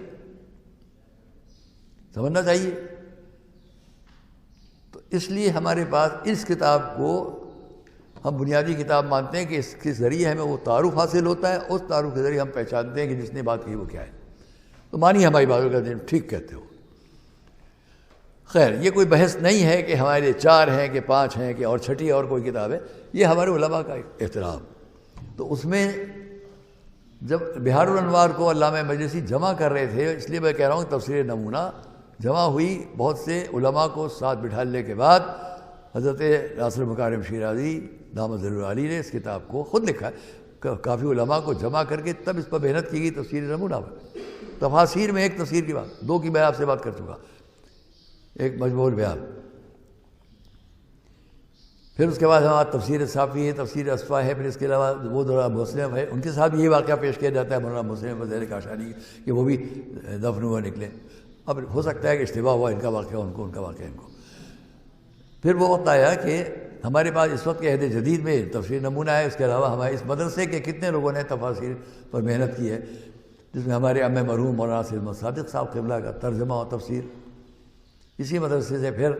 سمجھنا چاہیے۔ تو اس لیے ہمارے پاس اس کتاب کو ہم بنیادی کتاب مانتے ہیں کہ اس کے ذریعے ہمیں وہ تعارف حاصل ہوتا ہے، اس تعارف کے ذریعے ہم پہچانتے ہیں کہ جس نے بات کی وہ کیا ہے۔ تو مانی ہماری باتوں کا دن ٹھیک کہتے ہو۔ خیر یہ کوئی بحث نہیں ہے کہ ہمارے لیے 4 ہیں کہ 5 ہیں کہ اور چھٹی اور کوئی کتاب ہے، یہ ہمارے علماء کا احترام. تو اس میں جب بہار الانوار کو علامہ مجلسی جمع کر رہے تھے، اس لیے میں کہہ رہا ہوں تفسیر نمونہ جمع ہوئی بہت سے علماء کو ساتھ بٹھانے کے بعد. حضرت ناصر مکارم شیرازی دامت ظل العالی نے اس کتاب کو خود لکھا ہے، کافی علماء کو جمع کر کے تب اس پر محنت کی گئی تفسیر نمونہ پر. تفاسیر میں ایک تفسیر کی بات، 2 کی میں آپ سے بات کر چکا، ایک مجموع البیان، پھر اس کے بعد ہمارا تفسیر صافی ہے، تفسیر اصفا ہے، پھر اس کے علاوہ وہ مولانا مسلم ہے، ان کے ساتھ یہ واقعہ پیش کیا جاتا ہے مولانا مسلم وزیر کاشانی کہ وہ بھی دفن ہوئے نکلے. اب ہو سکتا ہے کہ اشتباہ ہوا، ان کا واقعہ ان کو، ان کا واقعہ ان کو. پھر وہ وقت آیا کہ ہمارے پاس اس وقت کے عہد جدید میں تفسیر نمونہ ہے، اس کے علاوہ ہمارے اس مدرسے کے کتنے لوگوں نے تفاسیر پر محنت کی ہے، جس میں ہمارے عم مرحوم مولانا سید محمد صادق صاحب قبلہ کا ترجمہ اور تفسیر، اسی مدرسے سے پھر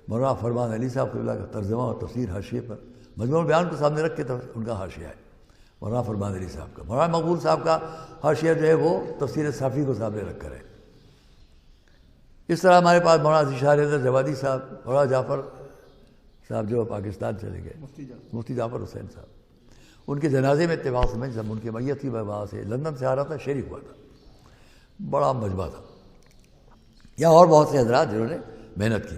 مولانا فرمان علی صاحب قبلہ کا ترجمہ اور تفسیر حاشیے پر، مجموع البیان کو سامنے رکھ کے ان کا حاشیہ ہے مولانا فرمان علی صاحب کا. مولانا مقبول صاحب کا حاشیہ جو ہے وہ تفسیر صافی کو سامنے رکھ کر ہے. اس طرح ہمارے پاس مولانا ذیشار حیدر جوادی صاحب، مولانا جعفر صاحب جو پاکستان چلے گئے، مفتی جعفر حسین صاحب، ان کے جنازے میں اتفاق سے میں جب ان کی میت تھی میں وہاں سے لندن سے آ رہا تھا، شریک ہوا تھا، بڑا مجمع تھا. یا اور بہت سے حضرات جنہوں نے محنت کی.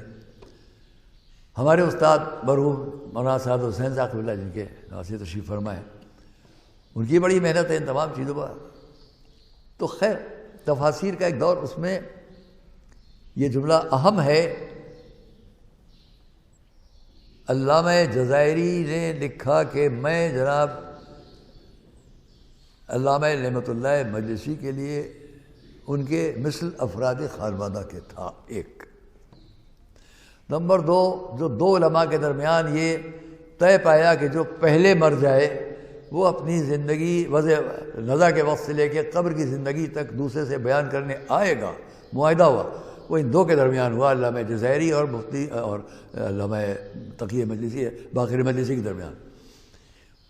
ہمارے استاد مرحوم مولانا سعد حسین صاحب قبلہ جن کے ناصر تشریف فرما ہے، ان کی بڑی محنت ہے ان تمام چیزوں پر. تو خیر تفاسیر کا ایک دور، اس میں یہ جملہ اہم ہے. علامہ جزائری نے لکھا کہ میں جناب علامہ نعمت اللہ مجلسی کے لیے ان کے مثل افراد خانوادہ کے تھا. ایک نمبر 2، جو 2 علماء کے درمیان یہ طے پایا کہ جو پہلے مر جائے وہ اپنی زندگی رضا کے وقت سے لے کے قبر کی زندگی تک دوسرے سے بیان کرنے آئے گا، معاہدہ ہوا، وہ ان 2 کے درمیان ہوا، علامہ جزائری اور مفتی اور علامہ تقی مجلسی باقر مجلسی کے درمیان.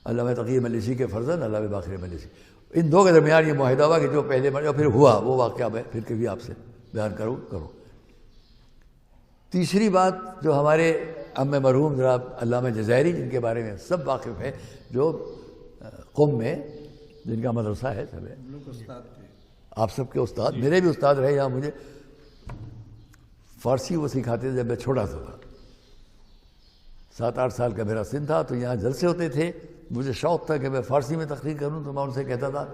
علامہ تقی مجلسی کے فرزند علامہ باقر مجلسی، ان 2 کے درمیان یہ معاہدہ ہوا کہ جو پہلے مر جائے. پھر ہوا وہ واقعہ، میں پھر کبھی آپ سے بیان کروں. تیسری بات جو ہمارے عم مرحوم جناب علامہ جزائری جن کے بارے میں سب واقف ہیں، جو قم میں جن کا مدرسہ ہے، سب ہے، آپ سب کے استاد، میرے بھی استاد رہے. یہاں مجھے فارسی وہ سکھاتے تھے جب میں چھوٹا تھا، 7-8 سال کا میرا سن تھا. تو یہاں جلسے ہوتے تھے، مجھے شوق تھا کہ میں فارسی میں تقریر کروں. تو میں ان سے کہتا تھا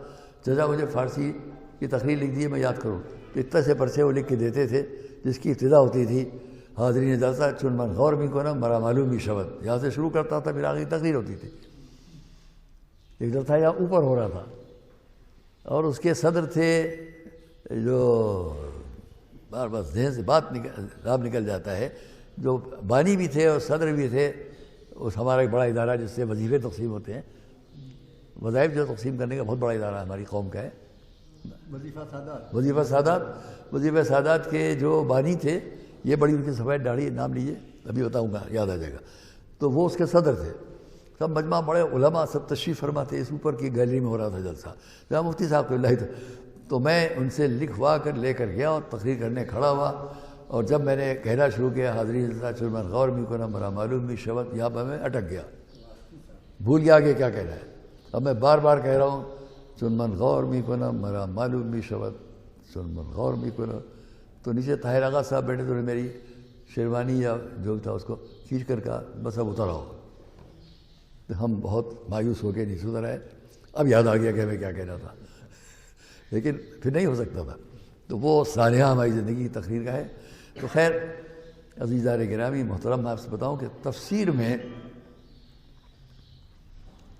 چچا مجھے فارسی کی تقریر لکھ دیے، میں یاد کروں. اتنے سے پرچے وہ لکھ کے دیتے تھے جس کی ابتدا ہوتی تھی حاضرین جلسہ چون من غور بھی کو نا مرا معلوم بھی شبد. یہاں سے شروع کرتا تھا، پھر آگے تقریر ہوتی تھی. ایک دفعہ یہاں اوپر ہو رہا تھا اور اس کے صدر تھے جو بار بار ذہن سے بات نکل جاتا ہے، جو بانی بھی تھے اور صدر بھی تھے. اس ہمارا ایک بڑا ادارہ جس سے وظیفے تقسیم ہوتے ہیں، وظائف جو تقسیم کرنے کا بہت بڑا ادارہ ہماری قوم کا ہے، وظیفہ سادات کے جو بانی تھے، یہ بڑی ان کی سفید داڑھی، نام لیجیے ابھی بتاؤں گا یاد آ جائے گا. تو وہ اس کے صدر تھے. سب مجمع بڑے علماء سب تشریف فرما تھے. اس اوپر کی گیلری میں ہو رہا تھا جلسہ، جہاں مفتی صاحب کو اللہ تھا. تو میں ان سے لکھوا کر لے کر گیا اور تقریر کرنے کھڑا ہوا. اور جب میں نے کہنا شروع کیا حاضرین جلسہ چون من غور بھی کو نا مرا معلوم بھی شبد، یہاں پر میں اٹک گیا، بھول گیا آگے کیا کہنا ہے. اب میں بار بار کہہ رہا ہوں چون من غور بھی کو نا مرا معلوم بھی شبد، چون من غور بھی کو نا. تو نیچے طاہر آغا صاحب بیٹھے، تو نے میری شیروانی یا جو تھا اس کو کھینچ کر کہا بس اب اتر آؤ. ہم بہت مایوس ہو کے نیچے اتر آئے. اب یاد آ گیا کہ ہمیں کیا کہنا تھا، لیکن پھر نہیں ہو سکتا تھا. تو وہ سانحہ ہماری زندگی کی تقریر کا ہے. تو خیر عزیزان گرامی محترم، میں آپ سے بتاؤں کہ تفسیر میں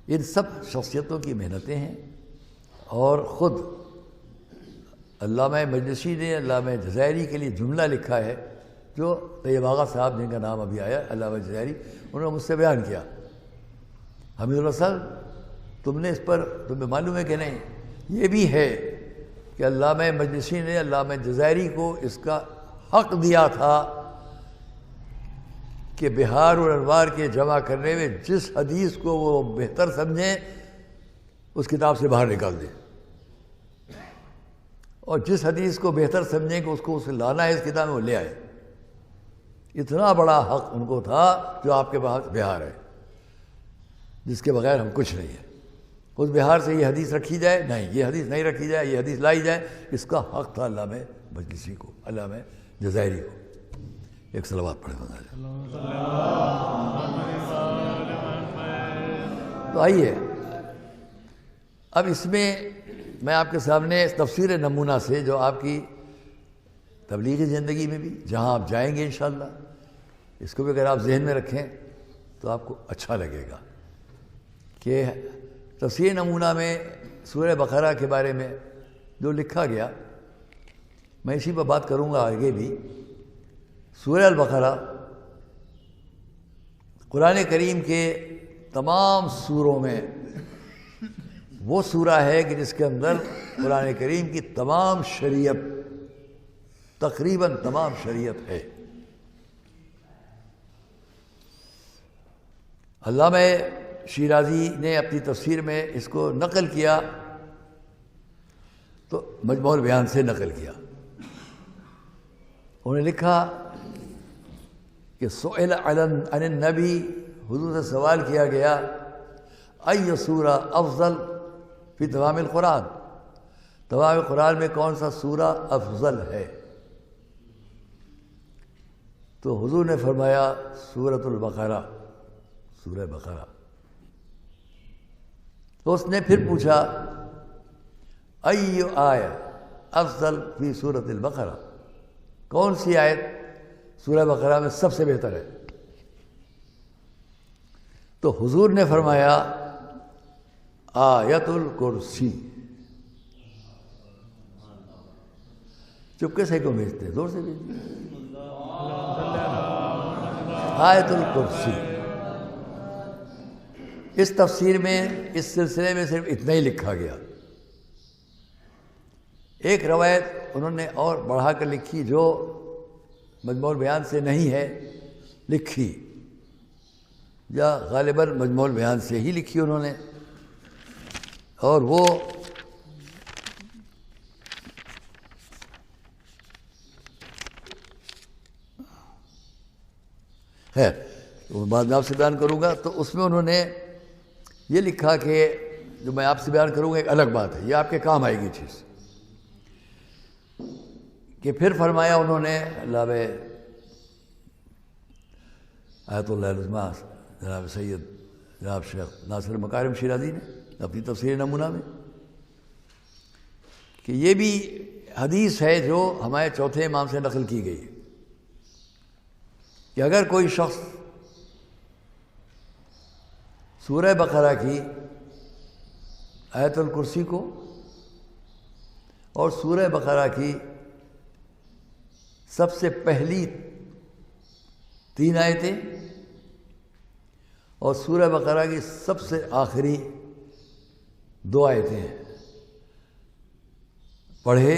ان سب شخصیتوں کی محنتیں ہیں. اور خود علامہ مجلسی نے علامہ جزائری کے لیے جملہ لکھا ہے جو طیب آغا صاحب جن کا نام ابھی آیا علامہ جزائری، انہوں نے مجھ سے بیان کیا. حمید اللہ صاحب تم نے اس پر تمہیں معلوم ہے کہ نہیں، یہ بھی ہے کہ علامہ مجلسی نے علامہ جزائری کو اس کا حق دیا تھا کہ بہار الانوار کے جمع کرنے میں جس حدیث کو وہ بہتر سمجھیں اس کتاب سے باہر نکال دیں، اور جس حدیث کو بہتر سمجھیں کہ اس کو لانا ہے اس کتاب میں وہ لے آئے. اتنا بڑا حق ان کو تھا جو آپ کے پاس بہار ہے، جس کے بغیر ہم کچھ نہیں ہے۔ اس بہار سے یہ حدیث رکھی جائے نہیں، یہ حدیث نہیں رکھی جائے، یہ حدیث لائی جائے، اس کا حق تھا علامہ مجلسی کو، علامہ جزائری کو۔ ایک صلوات پڑھے بتا جائے۔ تو آئیے اب اس میں آپ کے سامنے تفسیر نمونہ سے، جو آپ کی تبلیغی زندگی میں بھی جہاں آپ جائیں گے انشاءاللہ، اس کو بھی اگر آپ ذہن میں رکھیں تو آپ کو اچھا لگے گا کہ تفسیر نمونہ میں سورہ بقرہ کے بارے میں جو لکھا گیا، میں اسی پر بات کروں گا آگے بھی۔ سورہ البقرہ قرآن کریم کے تمام سوروں میں وہ سورہ ہے کہ جس کے اندر قرآن کریم کی تمام شریعت، تقریباً تمام شریعت ہے۔ علامہ شیرازی نے اپنی تفسیر میں اس کو نقل کیا تو مجموع البیان سے نقل کیا۔ انہوں نے لکھا کہ سئل عن النبی، حضور سے سوال کیا گیا، ای سورہ افضل فی تمام القرآن، تمام قرآن میں کون سا سورہ افضل ہے؟ تو حضور نے فرمایا سورۃ البقرہ، سورہ بقرہ۔ تو اس نے پھر پوچھا ای آیہ افضل فی سورۃ البقرہ، کون سی آیت سورہ بقرہ میں سب سے بہتر ہے؟ تو حضور نے فرمایا آیت الکرسی۔ چپکے سے کیوں بھیجتے ہیں؟ زور سے بھیجتے۔ آیت الکرسی۔ اس تفسیر میں، اس سلسلے میں صرف اتنا ہی لکھا گیا۔ ایک روایت انہوں نے اور بڑھا کر لکھی جو مجموع البیان سے نہیں ہے، لکھی، یا غالباً مجموع البیان سے ہی لکھی انہوں نے، اور وہ خیر بعد میں آپ سے بیان کروں گا۔ تو اس میں انہوں نے یہ لکھا کہ جو میں آپ سے بیان کروں گا ایک الگ بات ہے، یہ آپ کے کام آئے گی چیز، کہ پھر فرمایا انہوں نے علامہ آیت اللہ العظمیٰ جناب سید جناب شیخ ناصر مکارم شیرازی نے اپنی تفسیر نمونہ میں، کہ یہ بھی حدیث ہے جو ہمارے چوتھے امام سے نقل کی گئی کہ اگر کوئی شخص سورہ بقرہ کی آیت الکرسی کو اور سورہ بقرہ کی سب سے پہلی 3 آیتیں اور سورہ بقرہ کی سب سے آخری 2 آیتیں پڑھے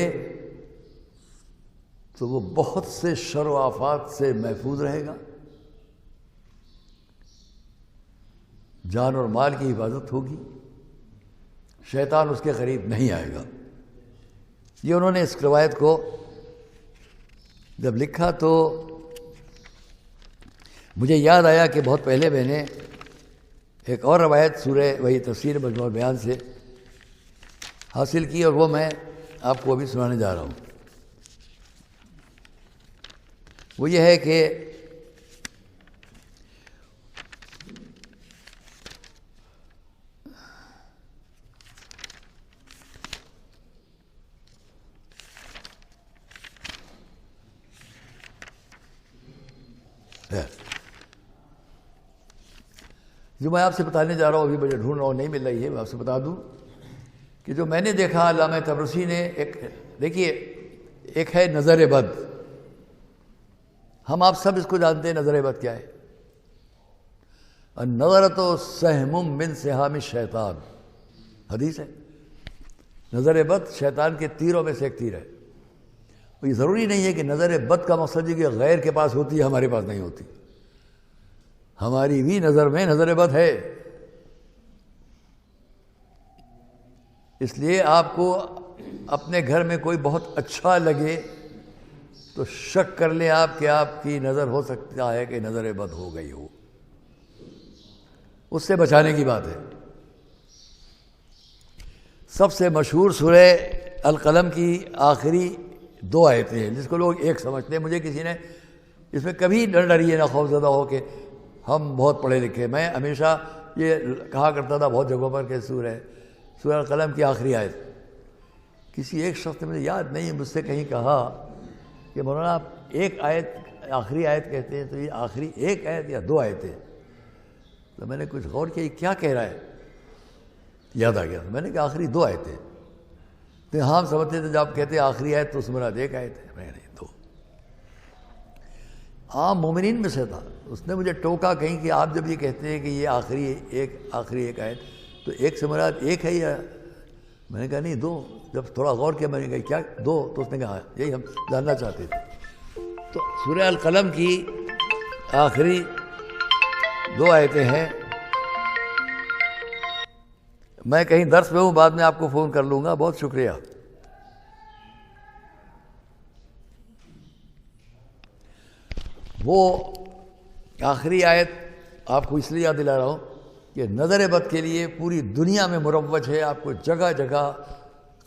تو وہ بہت سے شر و آفات سے محفوظ رہے گا، جان اور مال کی حفاظت ہوگی، شیطان اس کے قریب نہیں آئے گا۔ یہ انہوں نے اس روایت کو جب لکھا تو مجھے یاد آیا کہ بہت پہلے میں نے ایک اور روایت سورہ وہی تفسیر مجموع البیان سے حاصل کی، اور وہ میں آپ کو ابھی سنانے جا رہا ہوں۔ وہ یہ ہے کہ جو میں آپ سے بتانے جا رہا ہوں، ابھی مجھے ڈھونڈ رہا ہوں، نہیں مل رہی ہے، میں آپ سے بتا دوں کہ جو میں نے دیکھا علامہ طبرسی نے دیکھیے، ایک ہے نظر بد، ہم آپ سب اس کو جانتے ہیں نظر بد کیا ہے۔ النظرۃ سہم من سہام الشیطان، حدیث ہے، نظر بد شیطان کے تیروں میں سے ایک تیر ہے۔ یہ ضروری نہیں ہے کہ نظر بد کا مقصد یہ کہ غیر کے پاس ہوتی ہے، ہمارے پاس نہیں ہوتی، ہماری بھی نظر میں نظر بد ہے۔ اس لیے آپ کو اپنے گھر میں کوئی بہت اچھا لگے تو شک کر لیں آپ کہ آپ کی نظر ہو سکتا ہے کہ نظر بد ہو گئی ہو، اس سے بچانے کی بات ہے۔ سب سے مشہور سورہ القلم کی آخری 2 آیتیں ہیں جس کو لوگ ایک سمجھتے ہیں۔ مجھے کسی نے اس میں کبھی ڈریے نہ خوف زدہ ہو کہ ہم بہت پڑھے لکھے، میں ہمیشہ یہ کہا کرتا تھا بہت جگہوں پر کہ سورہ القلم کی آخری آیت، کسی ایک شخص نے مجھے یاد نہیں مجھ سے کہیں کہا کہ مولانا آپ ایک آیت آخری آیت کہتے ہیں تو یہ آخری ایک آیت یا 2 آیتیں؟ تو میں نے کچھ غور کیا یہ کیا کہہ رہا ہے، یاد آ گیا، میں نے کہا آخری 2 آیتیں۔ تو ہم سمجھتے تھے جب آپ کہتے ہیں آخری آیت تو اس مراد ایک آیت ہے، میں نہیں 2۔ عام مومنین میں سے تھا، اس نے مجھے ٹوکا کہیں کہ آپ جب یہ کہتے ہیں کہ یہ آخری ایک آیت تو ایک سے مراد ایک ہے یا؟ میں نے کہا نہیں 2۔ جب تھوڑا غور کیا میں نے کہا کیا 2؟ تو اس نے کہا یہی ہم جاننا چاہتے تھے۔ تو سورہ القلم کی آخری 2 آیتیں ہیں۔ میں کہیں درس میں ہوں، بعد میں آپ کو فون کر لوں گا، بہت شکریہ۔ وہ آخری آیت آپ کو اس لیے یاد دلا رہا ہوں کہ نظر بد کے لیے پوری دنیا میں مروج ہے، آپ کو جگہ جگہ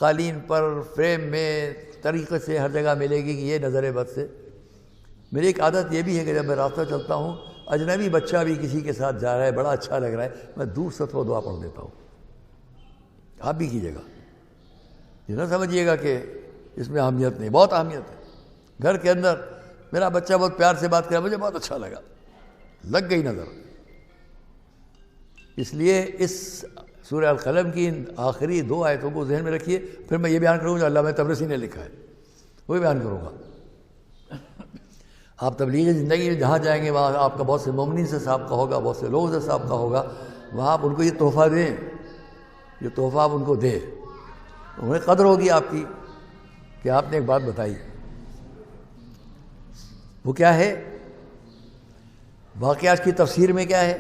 قالین پر، فریم میں، طریقے سے ہر جگہ ملے گی کہ یہ نظر بد سے۔ میری ایک عادت یہ بھی ہے کہ جب میں راستہ چلتا ہوں اجنبی بچہ بھی کسی کے ساتھ جا رہا ہے بڑا اچھا لگ رہا ہے، میں دور سے تو دعا پڑھ دیتا ہوں۔ آپ بھی کیجیے گا، یہ نہ سمجھیے گا کہ اس میں اہمیت نہیں، بہت اہمیت ہے۔ گھر کے اندر میرا بچہ بہت پیار سے بات کرا، مجھے بہت اچھا لگا، لگ گئی نظر۔ اس لیے اس سورہ القلم کی آخری 2 آیتوں کو ذہن میں رکھیے، پھر میں یہ بیان کروں گا جو علامہ طبرسی نے لکھا ہے وہی بیان کروں گا۔ آپ تبلیغی زندگی میں جہاں جائیں گے وہاں آپ کا بہت سے مومنین سے سابقہ ہوگا، بہت سے لوگوں سے سابقہ ہوگا، وہاں آپ ان کو یہ تحفہ دیں، یہ تحفہ آپ ان کو دیں، انہیں قدر ہوگی آپ کی کہ آپ نے ایک بات بتائی۔ وہ کیا ہے؟ واقعہ اس کی تفسیر میں کیا ہے؟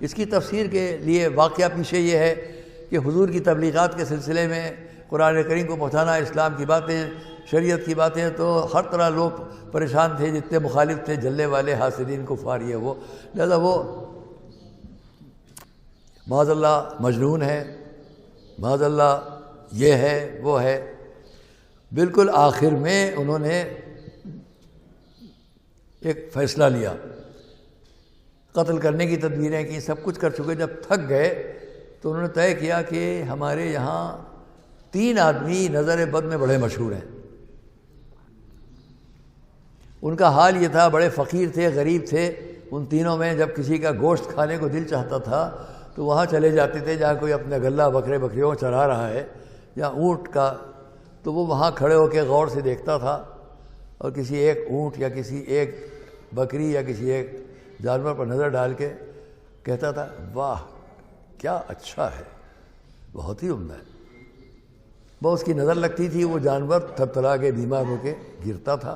اس کی تفسیر کے لیے واقعہ پیچھے یہ ہے کہ حضور کی تبلیغات کے سلسلے میں قرآن کریم کو پہنچانا، اسلام کی باتیں، شریعت کی باتیں، تو ہر طرح لوگ پریشان تھے، جتنے مخالف تھے، جلنے والے، حاسدین، کفار، یہ وہ، لہذا وہ معاذ اللہ مجنون ہے، معاذ اللہ یہ ہے وہ ہے۔ بالکل آخر میں انہوں نے ایک فیصلہ لیا، قتل کرنے کی تدبیریں کی، سب کچھ کر چکے، جب تھک گئے تو انہوں نے طے کیا کہ ہمارے یہاں 3 آدمی نظر بد میں بڑے مشہور ہیں۔ ان کا حال یہ تھا، بڑے فقیر تھے، غریب تھے۔ ان تینوں میں جب کسی کا گوشت کھانے کو دل چاہتا تھا تو وہاں چلے جاتے تھے جہاں کوئی اپنا غلہ بکریوں چرا رہا ہے یا اونٹ کا، تو وہ وہاں کھڑے ہو کے غور سے دیکھتا تھا اور کسی ایک اونٹ یا کسی ایک بکری یا کسی ایک جانور پر نظر ڈال کے کہتا تھا واہ کیا اچھا ہے، بہت ہی عمدہ ہے۔ وہ اس کی نظر لگتی تھی، وہ جانور تھرتھرا کے بیمار ہو کے گرتا تھا،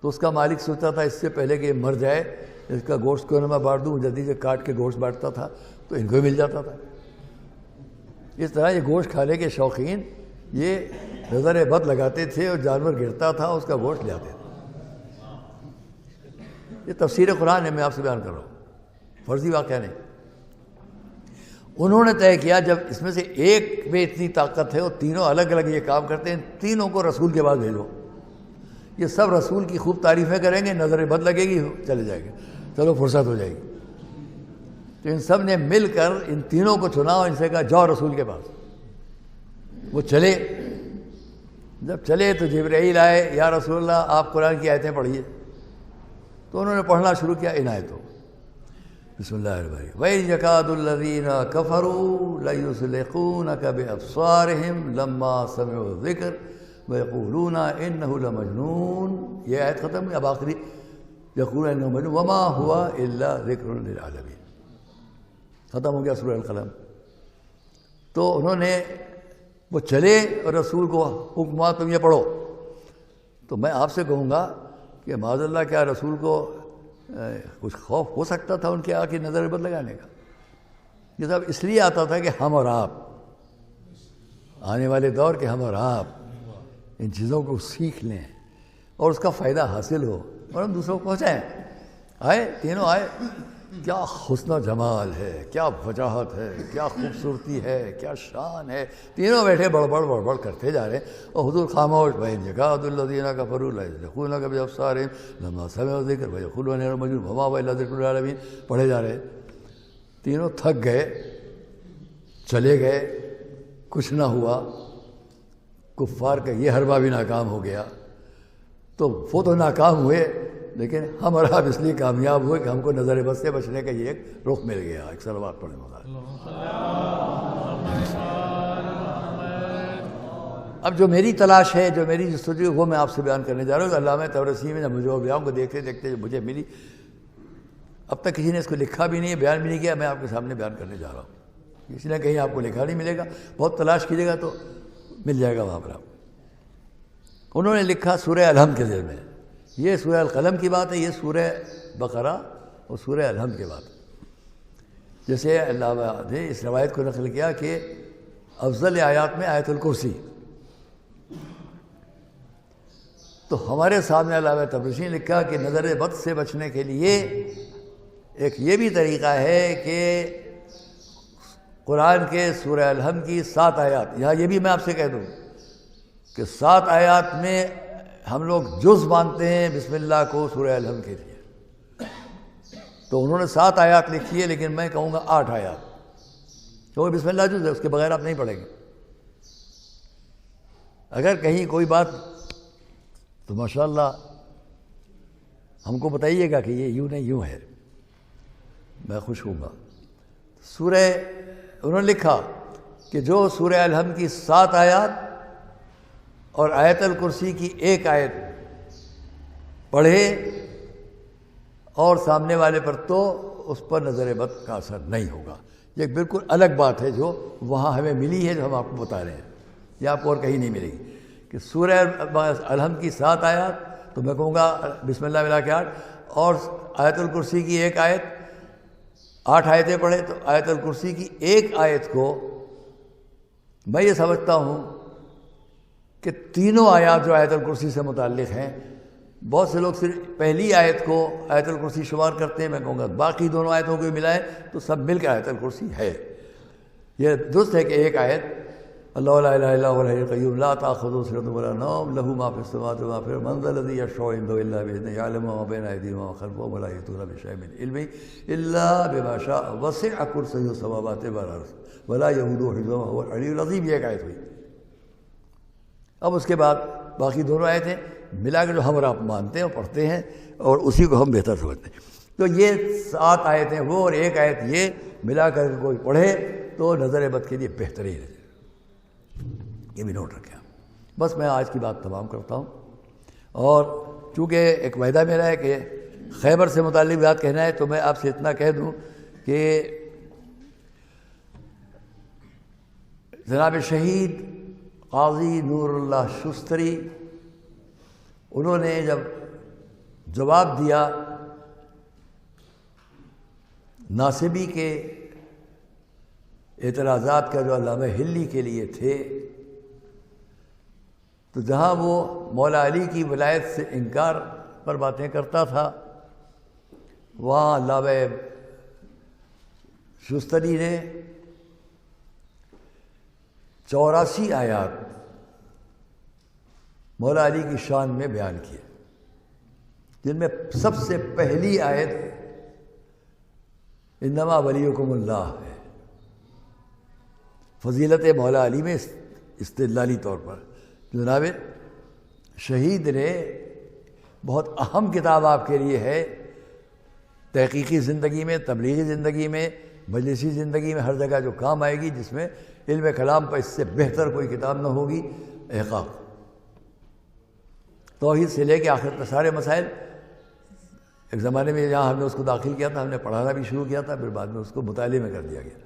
تو اس کا مالک سوچتا تھا اس سے پہلے کہ مر جائے اس کا گوشت کیوں نہ میں بانٹ دوں، جلدی سے کاٹ کے گوشت بانٹتا تھا تو ان کو بھی مل جاتا تھا۔ اس طرح یہ گوشت کھانے کے شوقین یہ نظر بد لگاتے تھے اور جانور گرتا تھا اس کا گوشت لے آتے تھے۔ یہ تفسیر قرآن ہے، میں آپ سے بیان کر رہا ہوں، فرضی واقعہ نہیں۔ انہوں نے طے کیا جب اس میں سے ایک میں اتنی طاقت ہے اور تینوں الگ الگ یہ کام کرتے ہیں، تینوں کو رسول کے بعد بھیجو، یہ سب رسول کی خوب تعریفیں کریں گے، نظر بد لگے گی، چلے جائیں گے، چلو فرصت ہو جائے گی۔ تو ان سب نے مل کر ان تینوں کو چنا اور ان سے کہا جاؤ رسول کے پاس۔ وہ چلے، جب چلے تو جبرائیل آئے، یا رسول اللہ آپ قرآن کی آیتیں پڑھیے۔ تو انہوں نے پڑھنا شروع کیا ان آیتوں، بسم اللہ الرحمن الرحیم، وَإِذْ يَكَادُ الَّذِينَ كَفَرُوا لَيُزْلِقُونَكَ بِأَبْصَارِهِمْ لَمَّا سَمِعُوا الذِّكْرَ وَيَقُولُونَ إِنَّهُ لَمَجْنُونٌ۔ یہ آیت ختم ہوئی، اب آخری يَقُولُونَ إِنَّهُ مَجْنُونٌ وَمَا هُوَ إِلَّا ذِكْرٌ لِلْعَالَمِينَ، ختم ہو گیا سورہ القلم۔ تو انہوں نے وہ چلے اور رسول کو حکم ہوا تم یہ پڑھو۔ تو میں آپ سے کہوں گا کہ معاذ اللہ کیا رسول کو کچھ خوف ہو سکتا تھا ان کے آ کے نظر بد لگانے کا؟ یہ سب اس لیے آتا تھا کہ ہم اور آپ آنے والے دور کے ہم اور آپ ان چیزوں کو سیکھ لیں اور اس کا فائدہ حاصل ہو اور ہم دوسروں کو پہنچائیں. آئے تینوں آئے, کیا حسن و جمال ہے, کیا وجاہت ہے, کیا خوبصورتی ہے, کیا شان ہے. تینوں بیٹھے بڑبڑ کرتے جا رہے ہیں اور حضور خاموش. بھائی یقعد الذین کفروا لا یسلقونک بابصارہم لما سمعوا الذکر ویقولون انہ مجنون وما هو الا ذکر للعالمین. پڑھے جا رہے, تینوں تھک گئے, چلے گئے, کچھ نہ ہوا. کفار کا یہ حربہ بھی ناکام ہو گیا. تو وہ تو ناکام ہوئے, لیکن ہم اور آپ اس لیے کامیاب ہوئے کہ ہم کو نظر بد سے بچنے کا یہ ایک رخ مل گیا. ایک صلوات پڑھنے والا. اب جو میری تلاش ہے, جو میری جستجو ہے, وہ میں آپ سے بیان کرنے جا رہا ہوں. علامہ طبرسی میں مجھے بیان کو دیکھتے دیکھتے مجھے ملی, اب تک کسی نے اس کو لکھا بھی نہیں ہے, بیان بھی نہیں کیا, میں آپ کے سامنے بیان کرنے جا رہا ہوں. کسی نے کہیں آپ کو لکھا نہیں ملے گا, بہت تلاش کیجیے گا تو مل جائے گا وہاں پر آپ. انہوں نے لکھا سورہ الحمد کے ذیل میں. یہ سورہ القلم کی بات ہے, یہ سورہ بقرہ اور سورہ الحمد کی بات ہے. جیسے علامہ نے اس روایت کو نقل کیا کہ افضل آیات میں آیت الکرسی. تو ہمارے سامنے علامہ طبرسی نے لکھا کہ نظر بد سے بچنے کے لیے ایک یہ بھی طریقہ ہے کہ قرآن کے سورہ الحمد کی 7 آیات, یہاں یہ بھی میں آپ سے کہہ دوں کہ 7 آیات میں ہم لوگ جز مانتے ہیں بسم اللہ کو سورہ الحمد کے لیے. تو انہوں نے 7 آیات لکھی ہے, لیکن میں کہوں گا 8 آیات, کیونکہ بسم اللہ جز ہے, اس کے بغیر آپ نہیں پڑھیں گے. اگر کہیں کوئی بات تو ماشاءاللہ ہم کو بتائیے گا کہ یہ یوں نہیں یوں ہے, میں خوش ہوں گا. سورہ انہوں نے لکھا کہ جو سورہ الحمد کی 7 آیات اور آیت الکرسی کی 1 آیت پڑھے اور سامنے والے پر, تو اس پر نظر بد کا اثر نہیں ہوگا. یہ ایک بالکل الگ بات ہے جو وہاں ہمیں ملی ہے, جو ہم آپ کو بتا رہے ہیں. یہ آپ کو اور کہیں نہیں ملے گی کہ سورہ الحمد کی 7 آیات, تو میں کہوں گا بسم اللہ ملا کے 8, اور آیت الکرسی کی 1 آیت, 8 آیتیں پڑھے. تو آیت الکرسی کی 1 آیت کو میں یہ سمجھتا ہوں کہ تینوں آیات جو آیت الکرسی سے متعلق ہیں, بہت سے لوگ صرف پہلی آیت کو آیت الکرسی شمار کرتے ہیں. میں کہوں گا باقی دونوں آیتوں کو ملائیں تو سب مل کے آیت الکرسی ہے. یہ درست ہے کہ 1 آیت اللہ لا الہ الا هو الحی القیوم لا تأخذہ سنۃ ولا نوم له ما فی السماوات وما فی الارض من ذا الذی یشفع عنده الا بإذنہ یعلم ما بین ایدیہم وما خلفہم ولا یحیطون بشیء من علمہ الا بما شاء وسع کرسیہ السماوات والارض ولا یئودہ حفظہما وهو العلی العظیم. یہ 1 آیت ہوئی. اب اس کے بعد باقی دونوں آیتیں ملا کے جو ہم اور آپ مانتے ہیں اور پڑھتے ہیں, اور اسی کو ہم بہتر سمجھتے ہیں. تو یہ 7 آیتیں وہ اور 1 آیت یہ ملا کر کے کوئی پڑھے تو نظر بد کے لیے بہترین ہے. یہ بھی نوٹ رکھیں. بس میں آج کی بات تمام کرتا ہوں, اور چونکہ ایک وعدہ میرا ہے کہ خیبر سے متعلق بات کہنا ہے, تو میں آپ سے اتنا کہہ دوں کہ جناب شہید قاضی نور اللہ شستری, انہوں نے جب جواب دیا ناصبی کے اعتراضات کا جو علامہ ہلی کے لیے تھے, تو جہاں وہ مولا علی کی ولایت سے انکار پر باتیں کرتا تھا, وہاں علامہ شستری نے 84 آیات مولا علی کی شان میں بیان کیے, جن میں سب سے پہلی آیت انما ولیکم اللہ ہے. فضیلت مولا علی میں استدلالی طور پر جناب شہید نے بہت اہم کتاب آپ کے لیے ہے, تحقیقی زندگی میں, تبلیغی زندگی میں, مجلسی زندگی میں, ہر جگہ جو کام آئے گی, جس میں علم کلام پر اس سے بہتر کوئی کتاب نہ ہوگی. احقاق توحید سے لے کے آخر تک سارے مسائل. ایک زمانے میں جہاں ہم نے اس کو داخل کیا تھا, ہم نے پڑھانا بھی شروع کیا تھا, پھر بعد میں اس کو مطالعے میں کر دیا گیا.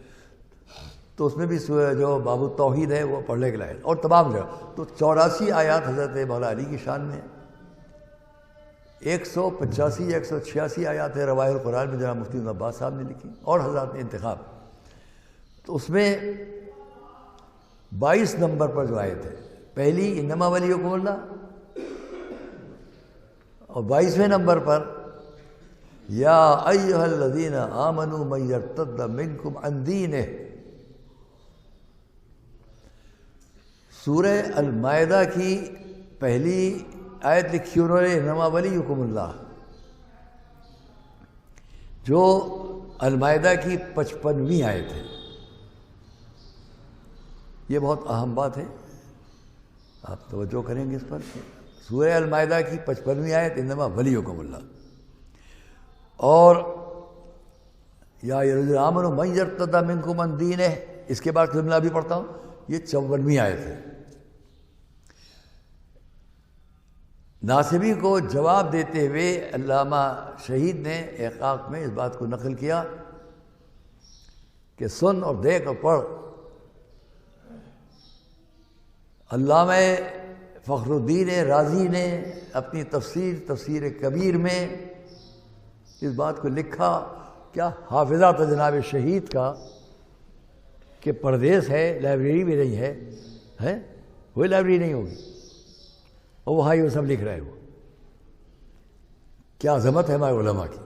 تو اس میں بھی جو باب التوحید ہے وہ پڑھنے کے لائق, اور تمام جگہ. تو 84 آیات حضرت مولا علی کی شان میں, 185 یا 186 آیات ہے روایت القرآن میں جناب مفتی عباس صاحب نے لکھی, اور حضرات نے انتخاب. تو اس میں 22 نمبر پر جو آیت ہے, پہلی انما ولیکم اللہ, اور 22ویں نمبر پر یا ایھا الذین آمنوا من یرتد منکم عن دینہ. سورہ المائدہ کی پہلی آیت لکھی انہوں نے انما ولیکم اللہ، جو المائدہ کی 55ویں آیت ہے. یہ بہت اہم بات ہے، آپ توجہ کریں گے اس پر. سورہ المائدہ کی 55ویں آیت انما ولیکم اللہ، اور یا ایھا الذین آمنوا من یرتد منکم عن دینہ، اس کے بعد جملہ بھی پڑھتا ہوں، یہ 54ویں آیت ہے. ناصبی کو جواب دیتے ہوئے علامہ شہید نے احقاق میں اس بات کو نقل کیا کہ سن اور دیکھ اور پڑھ. علامہ فخر الدین رازی نے اپنی تفسیر کبیر میں اس بات کو لکھا. کیا حافظہ تھا جناب شہید کا کہ پردیس ہے، لائبریری بھی نہیں ہے، کوئی لائبریری نہیں ہوگی، اور وہاں یہ سب لکھ رہے ہو. کیا عظمت ہے ہمارے علماء کی.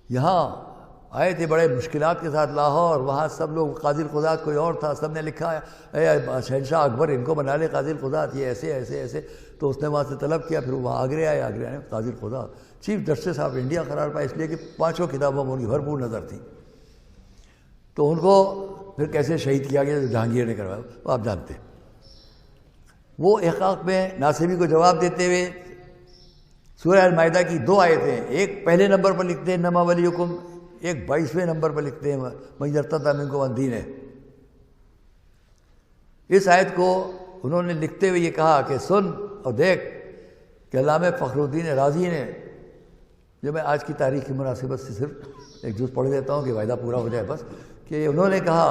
یہاں آئے تھے بڑے مشکلات کے ساتھ لاہور، وہاں سب لوگ قاضی القضات کوئی اور تھا، سب نے لکھا اے شہنشاہ اکبر ان کو بنا لے قاضی القضات، یہ ایسے ایسے ایسے. تو اس نے وہاں سے طلب کیا، پھر وہاں آگرے آئے قاضی القضات چیف جسٹس آف انڈیا قرار پایا، اس لیے کہ 5 کتابوں میں ان کی بھرپور نظر تھی. تو ان کو پھر کیسے شہید کیا گیا جہانگیر نے کروایا وہ آپ جانتے ہیں. وہ احقاق میں ناصبی کو جواب دیتے ہوئے سورہ المائدہ کی 2 آیتیں، ایک پہلے نمبر پر لکھتے ہیں انما ولیکم، ایک 22ویں نمبر پر لکھتے ہیں من یرتد منکم عن دینہ. اس آیت کو انہوں نے لکھتے ہوئے یہ کہا کہ سن اور دیکھ کہ علامہ فخر الدین رازی نے، جو میں آج کی تاریخ کی مناسبت سے صرف ایک جز پڑھ دیتا ہوں کہ وعدہ پورا ہو جائے بس، کہ انہوں نے کہا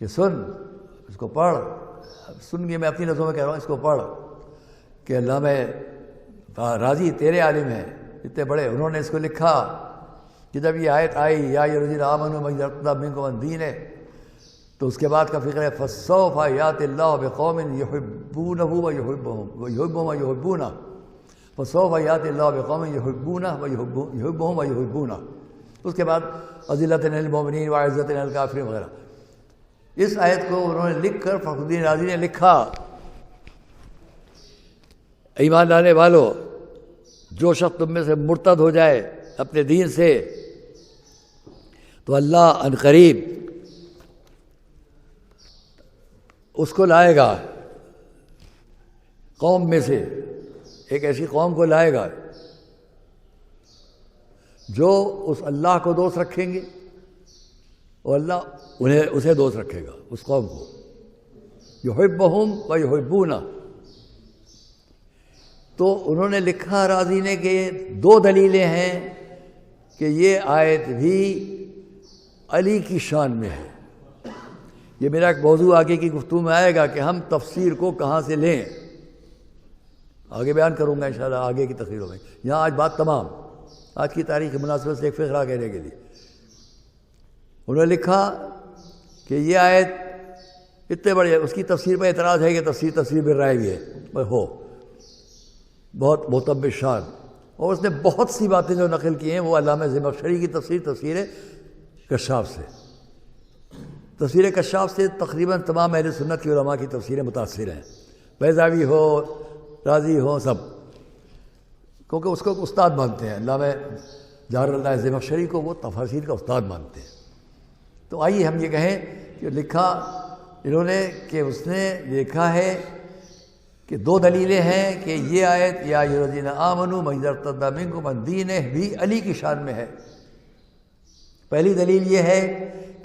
کہ سن، اس کو پڑھ، سن کے میں اپنی لفظوں میں کہہ رہا ہوں، اس کو پڑھ کہ علامہ رازی تیرے عالم ہیں اتنے بڑے، انہوں نے اس کو لکھا کہ جب یہ آیت آئی یا ایھا الذین آمنوا من یرتد منکم عن دینہ، تو اس کے بعد کا فکر ہے فسوف یأتی اللہ بقوم یحبونہ ویحبہم ویحبونہ، فسوف یأتی اللہ بقوم یحبونہ ویحبہم ویحبونہ. اس کے بعد اذلۃ علی المؤمنین وعزۃ علی الکافرین وغیرہ. اس آیت کو انہوں نے لکھ کر فخر الدین رازی نے لکھا ایمان لانے والو، جو شخص تم میں سے مرتد ہو جائے اپنے دین سے تو اللہ عن قریب اس کو لائے گا قوم میں سے، ایک ایسی قوم کو لائے گا جو اس اللہ کو دوست رکھیں گے اور اللہ اسے دوست رکھے گا، اس قوم کو. یحبہم ویحبونہ. تو انہوں نے لکھا رازی نے کہ 2 دلیلیں ہیں کہ یہ آیت بھی علی کی شان میں ہے. یہ میرا ایک موضوع آگے کی گفتگو میں آئے گا کہ ہم تفسیر کو کہاں سے لیں، آگے بیان کروں گا انشاءاللہ آگے کی تقریروں میں. یہاں آج بات تمام آج کی تاریخ کی مناسبت سے ایک فقرہ کہنے کے لیے انہوں نے لکھا کہ یہ آیت اتنے بڑے، اس کی تفسیر پہ اعتراض ہے کہ تفسیر بالرائے بھی ہے ہو، بہت معتبر شان، اور اس نے بہت سی باتیں جو نقل کی ہیں وہ علامہ زمخشری کی تفسیر کشاف سے، تفسیر کشاف سے تقریباً تمام اہل سنت کی علماء کی تفسیریں متاثر ہیں، بیضاوی ہو رازی ہو سب، کیونکہ اس کو استاد مانتے ہیں. علامہ جار اللہ زمخشری کو وہ تفاسیر کا استاد مانتے ہیں. تو آئیے ہم یہ کہیں کہ لکھا انہوں نے کہ اس نے لکھا ہے کہ 2 دلیلیں ہیں کہ یہ آیت یا ایھا الذین آمنوا من یرتد منکم عن دینہ بھی علی کی شان میں ہے. پہلی دلیل یہ ہے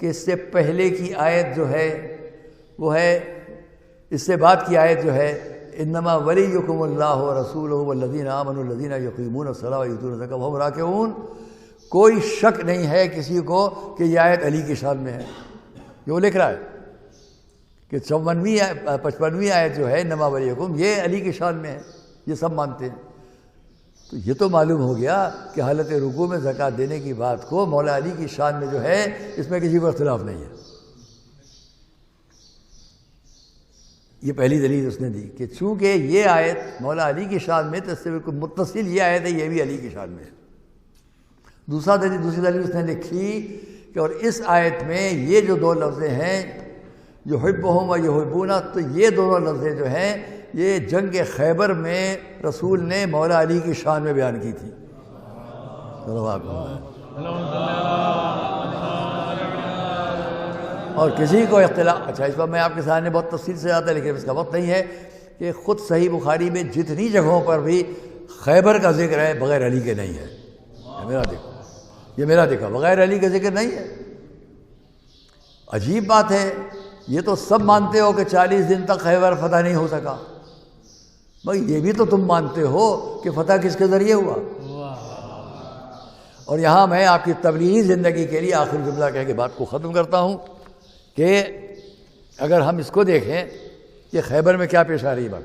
کہ اس سے پہلے کی آیت جو ہے وہ ہے، اس سے بعد کی آیت جو ہے انما ولیکم اللہ ورسولہ والذین آمنوا الذین یقیمون الصلاۃ ویؤتون الزکاۃ وہم راکعون. کوئی شک نہیں ہے کسی کو کہ یہ آیت علی کی شان میں ہے. یہ وہ لکھ رہا ہے کہ 55ویں آیت جو ہے انما ولیکم یہ علی کی شان میں ہے، یہ سب مانتے ہیں. تو یہ تو معلوم ہو گیا کہ حالت رکوع میں زکوٰۃ دینے کی بات کو مولا علی کی شان میں جو ہے اس میں کسی کو اختلاف نہیں ہے. یہ پہلی دلیل اس نے دی کہ چونکہ یہ آیت مولا علی کی شان میں تو اس سے بالکل متصل یہ آیت ہے، یہ بھی علی کی شان میں ہے۔ دوسری دلیل اس نے لکھی کہ اور اس آیت میں یہ جو دو لفظیں ہیں یحبہم و یحبونا، تو یہ دونوں لفظیں جو ہیں یہ جنگ خیبر میں رسول نے مولا علی کی شان میں بیان کی تھی۔ اور کسی کو اختلاف، اچھا اس پر میں آپ کے سامنے بہت تفصیل سے آتا ہے لیکن اس کا وقت نہیں ہے کہ خود صحیح بخاری میں جتنی جگہوں پر بھی خیبر کا ذکر ہے بغیر علی کے نہیں ہے۔ یہ میرا دیکھا بغیر علی کا ذکر نہیں ہے۔ عجیب بات ہے، یہ تو سب مانتے ہو کہ 40 دن تک خیبر فتح نہیں ہو سکا، بھائی یہ بھی تو تم مانتے ہو کہ فتح کس کے ذریعے ہوا۔ اور یہاں میں آپ کی تبلیغی زندگی کے لیے آخری جملہ کہہ کے بات کو ختم کرتا ہوں کہ اگر ہم اس کو دیکھیں کہ خیبر میں کیا پیش آ رہی بات۔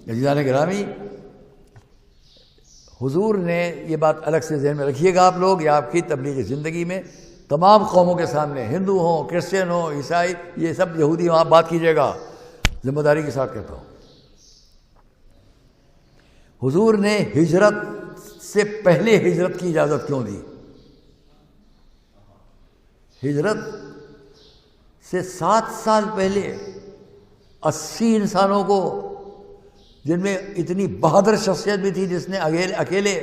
عزیزان گرامی، حضور نے یہ بات الگ سے ذہن میں رکھیے گا آپ لوگ، یا آپ کی تبلیغی زندگی میں تمام قوموں کے سامنے، ہندو ہوں، کرسچن ہوں، عیسائی، یہ سب یہودی ہوں، آپ بات کیجیے گا، ذمہ داری کے ساتھ کہتا ہوں۔ حضور نے ہجرت سے پہلے ہجرت کی اجازت کیوں دی؟ ہجرت سے 7 سال پہلے 80 انسانوں کو، جن میں اتنی بہادر شخصیت بھی تھی جس نے اکیلے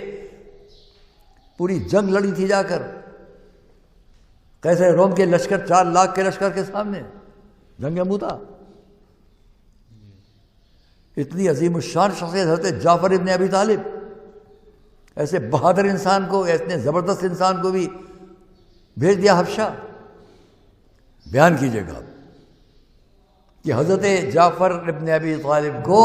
پوری جنگ لڑی تھی جا کر، کیسے روم کے لشکر 4 لاکھ کے لشکر کے سامنے جنگ موتا، اتنی عظیم الشان شخصیت حضرت جعفر ابن ابی طالب، ایسے بہادر انسان کو، اتنے زبردست انسان کو بھی بھیج دیا حبشہ۔ بیان کیجیے گا کہ حضرت جعفر ابن ابی طالب کو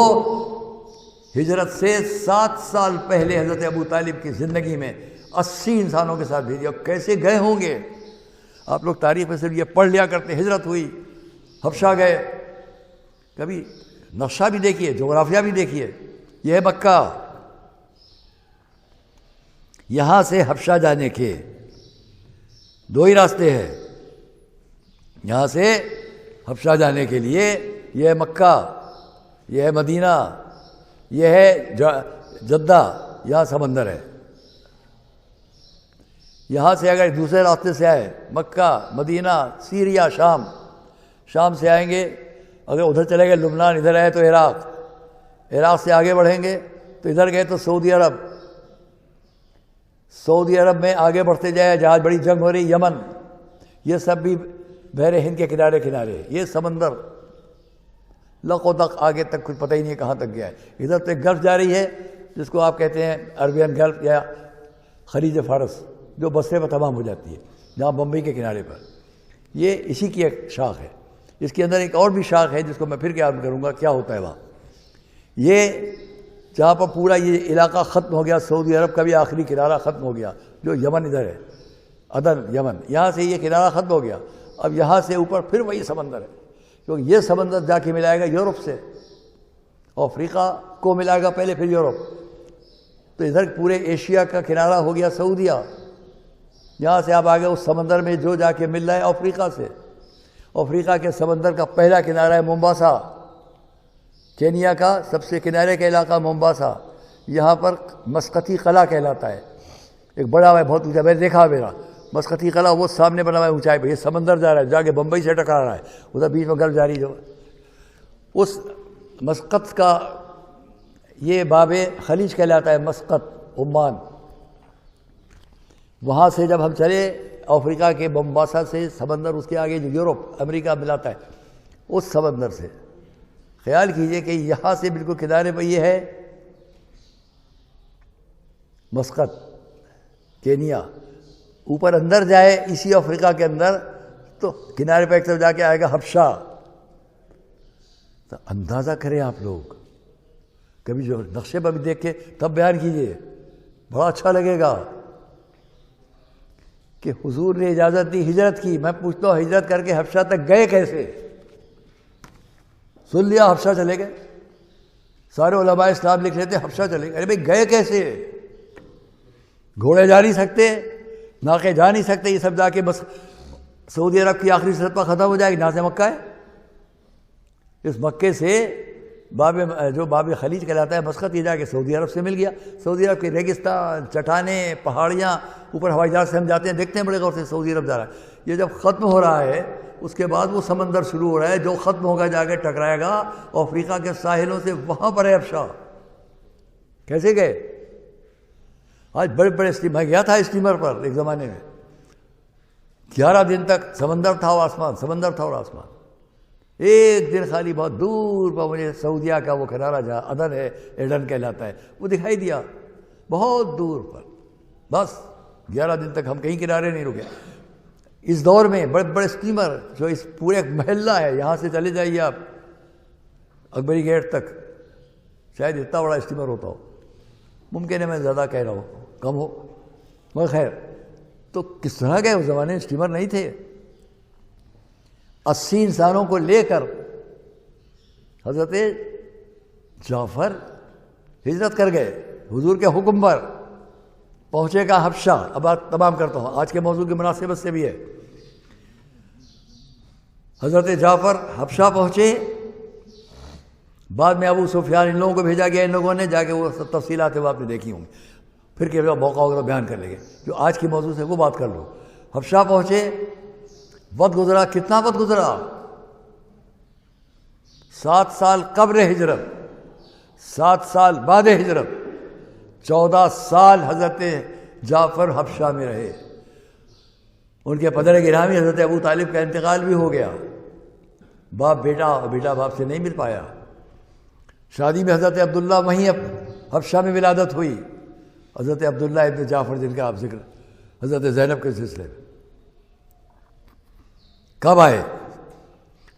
ہجرت سے 7 سال پہلے حضرت ابو طالب کی زندگی میں 80 انسانوں کے ساتھ بھیجا، کیسے گئے ہوں گے؟ آپ لوگ تاریخ میں صرف یہ پڑھ لیا کرتے، ہجرت ہوئی، حبشہ گئے، کبھی نقشہ بھی دیکھیے، جغرافیہ بھی دیکھیے، یہ ہے مکہ، یہاں سے حبشہ جانے کے 2 ہی راستے ہیں، یہاں سے حبشہ جانے کے لیے یہ ہے مکہ، یہ ہے مدینہ، یہ ہے جدہ، یہاں سمندر ہے۔ یہاں سے اگر دوسرے راستے سے آئے، مکہ، مدینہ، سیریا، شام سے آئیں گے، اگر ادھر چلے گئے لبنان، ادھر آئے تو عراق سے آگے بڑھیں گے تو ادھر گئے تو سعودی عرب میں آگے بڑھتے جائے، جہاں بڑی جنگ ہو رہی، یمن، یہ سب بھی بحر ہند کے کنارے، یہ سمندر لق و دق آگے تک کچھ پتہ ہی نہیں کہاں تک گیا ہے۔ ادھر تو ایک گلف جا رہی ہے جس کو آپ کہتے ہیں عربین گلف یا خلیج فارس، جو بصرے پر تمام ہو جاتی ہے، جہاں بمبئی کے کنارے پر، یہ اسی کی ایک شاخ ہے۔ اس کے اندر ایک اور بھی شاخ ہے جس کو میں پھر کیا کروں گا، کیا ہوتا ہے وہاں، یہ جہاں پر پورا یہ علاقہ ختم ہو گیا، سعودی عرب کا بھی آخری کنارہ ختم ہو گیا، جو یمن ادھر ہے، عدن یمن، یہاں سے یہ کنارہ ختم ہو گیا، اب یہاں سے اوپر پھر وہی سمندر ہے، کیونکہ یہ سمندر جا کے ملائے گا یورپ سے، افریقہ کو ملائے گا پہلے، پھر یورپ، تو ادھر پورے ایشیا کا کنارہ ہو گیا سعودیہ، یہاں سے آپ آگے اس سمندر میں جو جا کے مل رہا ہے افریقہ سے، افریقہ کے سمندر کا پہلا کنارہ ہے مومباسا، کینیا کا سب سے کنارے کا علاقہ مومباسا، یہاں پر مسقطی قلعہ کہلاتا ہے، ایک بڑا ہے بہت اونچا، میں نے دیکھا میرا مسقطی قلعہ، وہ سامنے بنا ہوا ہے اونچائی پہ، یہ سمندر جا رہا ہے، جا کے بمبئی سے ٹکرا رہا ہے، ادھر بیچ میں گلف جاری جو اس مسقط کا یہ باب خلیج کہلاتا ہے، مسقط عمان، وہاں سے جب ہم چلے افریقہ کے مومباسا سے سمندر، اس کے آگے جو یورپ امریکہ ملاتا ہے، اس سمندر سے خیال کیجئے کہ یہاں سے بالکل کنارے پہ یہ ہے مسقط، کینیا، اوپر اندر جائے اسی افریقہ کے اندر تو کنارے پہ ایک طرف جا کے آئے گا حبشہ۔ تو اندازہ کریں آپ لوگ، کبھی جو نقشے پر بھی دیکھ کے تب بیان کیجئے، بڑا اچھا لگے گا کہ حضور نے اجازت دی ہجرت کی۔ میں پوچھتا ہوں ہجرت کر کے حبشہ تک گئے کیسے؟ سن لیا حبشہ چلے گئے، سارے علماء اسلام لکھ لیتے حبشہ چلے گئے، ارے بھائی گئے کیسے؟ گھوڑے جا نہیں سکتے، ناقے جا نہیں سکتے، یہ سب جا کے بس سعودی عرب کی آخری سرحد پر ختم ہو جائے گی، یہاں سے مکہ ہے، اس مکے سے جو باب خلیج کہلاتا ہے مسقط، یہ جا کے سعودی عرب سے مل گیا. سعودی عرب کے ریگستان، چٹانیں، پہاڑیاں، اوپر ہوائی جہاز سے ہم جاتے ہیں دیکھتے ہیں بڑے غور سے سعودی عرب جا رہا ہے. یہ جب ختم ہو رہا ہے اس کے بعد وہ سمندر شروع ہو رہا ہے جو ختم ہوگا جا کے ٹکرائے گا افریقہ کے ساحلوں سے. وہاں پر ہے ابشا. کیسے گئے؟ آج بڑے بڑے میں گیا تھا اسٹیمر پر ایک زمانے میں، 11 دن تک سمندر تھا اور آسمان، سمندر تھا اور آسمان. ایک دن خالی بہت دور پر مجھے سعودیہ کا وہ کنارہ جہاں عدن ہے، ایڈن کہلاتا ہے، وہ دکھائی دیا بہت دور پر. بس 11 دن تک ہم کہیں کنارے نہیں رکے. اس دور میں بڑے بڑے اسٹیمر جو اس پورے ایک محلہ ہے، یہاں سے چلے جائیے آپ اکبری گیٹ تک، شاید اتنا بڑا اسٹیمر ہوتا ہو. ممکن ہے میں زیادہ کہہ رہا ہوں، کم ہو، مگر خیر. تو کس طرح گئے؟ اس زمانے میں اسٹیمر نہیں تھے. 80 انسانوں کو لے کر حضرت جعفر ہجرت کر گئے حضور کے حکم پر. پہنچے گا حبشہ. اب بات تمام کرتا ہوں، آج کے موضوع کی مناسبت سے بھی ہے. حضرت جعفر حبشہ پہنچے. بعد میں ابو سفیان ان لوگوں کو بھیجا گیا، ان لوگوں نے جا کے وہ سب تفصیلات آپ نے دیکھی ہوں گی، پھر کہ موقع ہوگا تو بیان کر لیں گے. جو آج کی موضوع سے وہ بات کر لو. حبشہ پہنچے. وقت گزرا، کتنا وقت گزرا؟ 7 سال قبل ہجرت، 7 سال بعد ہجرت، 14 سال حضرت جعفر حبشہ میں رہے. ان کے پدر گرامی حضرت ابو طالب کا انتقال بھی ہو گیا. باپ بیٹا اور بیٹا باپ سے نہیں مل پایا. شادی میں حضرت عبداللہ وہیں حبشہ میں ولادت ہوئی. حضرت عبداللہ ابن جعفر جن کا آپ ذکر حضرت زینب کے سلسلے میں. کب آئے؟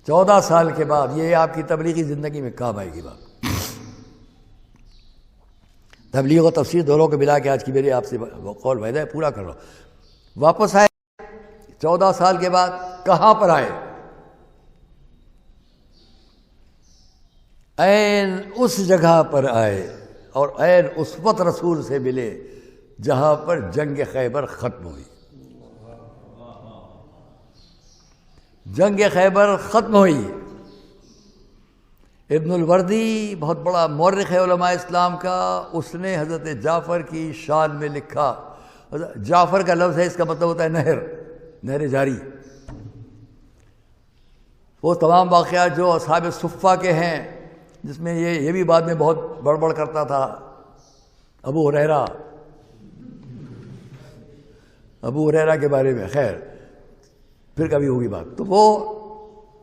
14 سال کے بعد. یہ آپ کی تبلیغی زندگی میں کام آئے گی بات. تبلیغ و تفسیر دونوں کو ملا کے آج کی میری آپ سے قول وعدہ ہے، پورا کر رہا ہوں. واپس آئے 14 سال کے بعد. کہاں پر آئے؟ عین اس جگہ پر آئے اور عین اس وقت رسول سے ملے جہاں پر جنگ خیبر ختم ہوئی. جنگ خیبر ختم ہوئی. ابن الوردی بہت بڑا مورخ ہے علماء اسلام کا، اس نے حضرت جعفر کی شان میں لکھا. جعفر کا لفظ ہے، اس کا مطلب ہوتا ہے نہر، نہر جاری. وہ تمام واقعات جو اصحاب صفہ کے ہیں، جس میں یہ بھی بعد میں بہت بڑبڑ کرتا تھا ابو ہریرہ کے بارے میں. خیر پھر کبھی ہوگی بات. تو وہ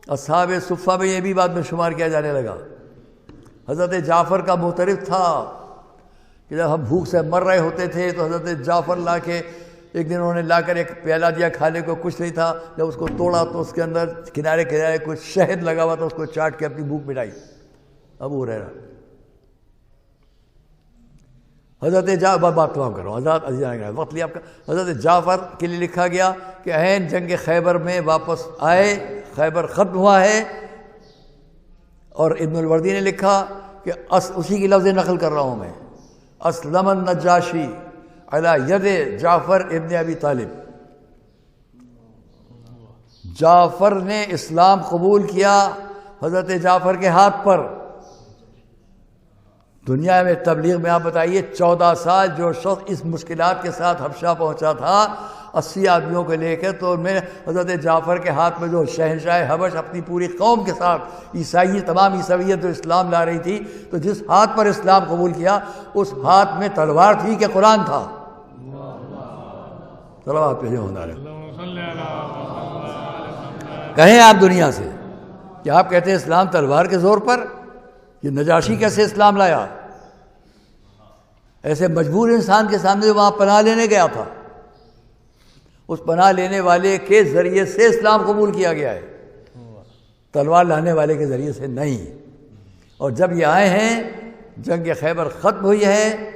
اصحاب صفہ میں یہ بھی بعد میں شمار کیا جانے لگا. حضرت جعفر کا معترف تھا کہ جب ہم بھوک سے مر رہے ہوتے تھے تو حضرت جعفر لا کے ایک دن انہوں نے لا کر ایک پیالہ دیا، کھانے کو کچھ نہیں تھا. جب اس کو توڑا تو اس کے اندر کنارے کنارے کچھ شہد لگا ہوا تھا، اس کو چاٹ کے اپنی بھوک مٹائی. ابو ہریرہ. حضرت جعفر، بات تمام کر رہا ہوں، حضرت وقت لیا آپ کا. حضرت جعفر کے لیے لکھا گیا کہ عین جنگ خیبر میں واپس آئے، خیبر ختم ہوا ہے. اور ابن الوردی نے لکھا کہ اسی کی لفظ نقل کر رہا ہوں میں، اسلم النجاشی علی ید جعفر ابن ابی طالب. جعفر نے اسلام قبول کیا حضرت جعفر کے ہاتھ پر. دنیا میں تبلیغ میں آپ بتائیے 14 سال جو شخص اس مشکلات کے ساتھ حبشہ پہنچا تھا 80 آدمیوں کو لے کے، تو میں حضرت جعفر کے ہاتھ میں جو شہنشاہ حبش اپنی پوری قوم کے ساتھ تمام عیسویت جو اسلام لا رہی تھی، تو جس ہاتھ پر اسلام قبول کیا اس ہاتھ میں تلوار تھی کہ قرآن تھا. تلوار پہ ہونا رہے. کہیں آپ دنیا سے کہ آپ کہتے ہیں اسلام تلوار کے زور پر. یہ نجاشی کیسے اسلام لایا؟ ایسے مجبور انسان کے سامنے وہاں پناہ لینے گیا تھا، اس پناہ لینے والے کے ذریعے سے اسلام قبول کیا گیا ہے، تلوار لانے والے کے ذریعے سے نہیں. اور جب یہ آئے ہیں، جنگ خیبر ختم ہوئی ہے،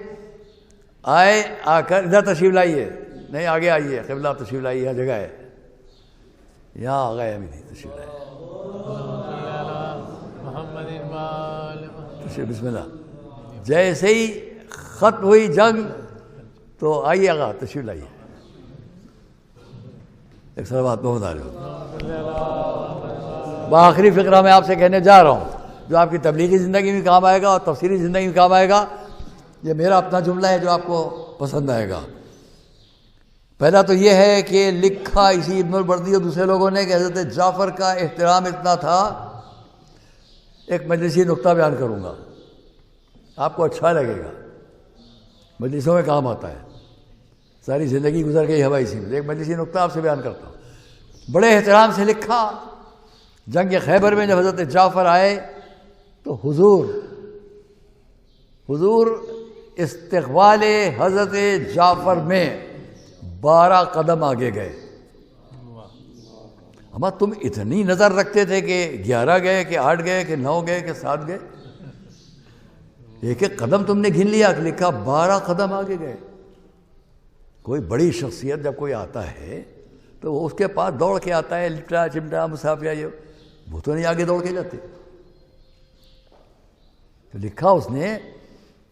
آئے آ کر ادھر تشریف لائیے، نہیں آگے آئیے، قبلہ تشریف لائیے، یہاں جگہ ہے، یہاں آ گئے ابھی نہیں تشریف لائیے. بسم اللہ. جیسے ہی ختم ہوئی جنگ تو آئیے آگا تشریف لائیے. ایک سر بات بہت آ رہی ہو. آخری فقرہ میں آپ سے کہنے جا رہا ہوں. جو آپ کی تبلیغی زندگی میں کام آئے گا اور تفسیری زندگی میں کام آئے گا. یہ میرا اپنا جملہ ہے جو آپ کو پسند آئے گا. پہلا تو یہ ہے کہ لکھا اسی ابن البردی اور دوسرے لوگوں نے کہ حضرت جعفر کا احترام اتنا تھا. ایک مجلسی نقطہ بیان کروں گا، آپ کو اچھا لگے گا، مجلسوں میں کام آتا ہے. ساری زندگی گزر گئی ہوائی اسی میں. ایک مجلسی نقطہ آپ سے بیان کرتا ہوں. بڑے احترام سے لکھا. جنگ خیبر میں جب حضرت جعفر آئے تو حضور استقبال حضرت جعفر میں 12 قدم آگے گئے. اما تم اتنی نظر رکھتے تھے کہ 11 گئے کہ 8 گئے کہ 9 گئے کہ 7 گئے؟ ایک ایک قدم تم نے گن لیا کہ لکھا 12 قدم آگے گئے. کوئی بڑی شخصیت جب کوئی آتا ہے تو وہ اس کے پاس دوڑ کے آتا ہے، لپٹا چمٹا مسافر، یہ وہ تو نہیں آگے دوڑ کے جاتے. تو لکھا اس نے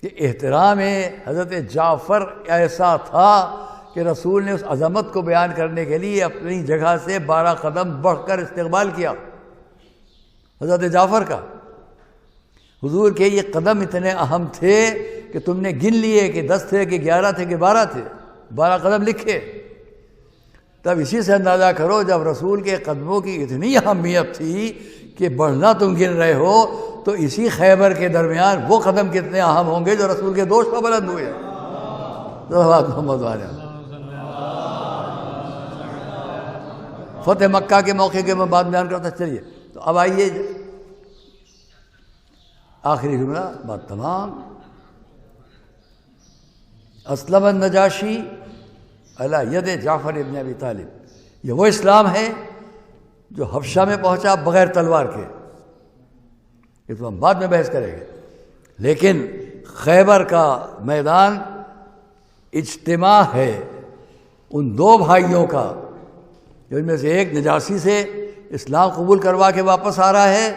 کہ احترام حضرت جعفر ایسا تھا کہ رسول نے اس عظمت کو بیان کرنے کے لیے اپنی جگہ سے 12 قدم بڑھ کر استقبال کیا حضرت جعفر کا. حضور کے یہ قدم اتنے اہم تھے کہ تم نے گن لیے کہ 10 تھے کہ 11 تھے کہ 12 تھے، 12 قدم لکھے. تب اسی سے اندازہ کرو جب رسول کے قدموں کی اتنی اہمیت تھی کہ بڑھنا تم گن رہے ہو تو اسی خیبر کے درمیان وہ قدم کتنے اہم ہوں گے جو رسول کے دوست پر بلند ہوئے. محمد والا فتح مکہ کے موقع کے میں بات بیان کرتا. چلیے تو اب آئیے آخری جملہ، بات تمام. اسلم النجاشی علی ید جعفر ابن ابی طالب. یہ وہ اسلام ہے جو حبشہ میں پہنچا بغیر تلوار کے. یہ تو ہم بعد میں بحث کریں گے. لیکن خیبر کا میدان اجتماع ہے ان 2 بھائیوں کا، جن میں سے ایک نجاشی سے اسلام قبول کروا کے واپس آ رہا ہے،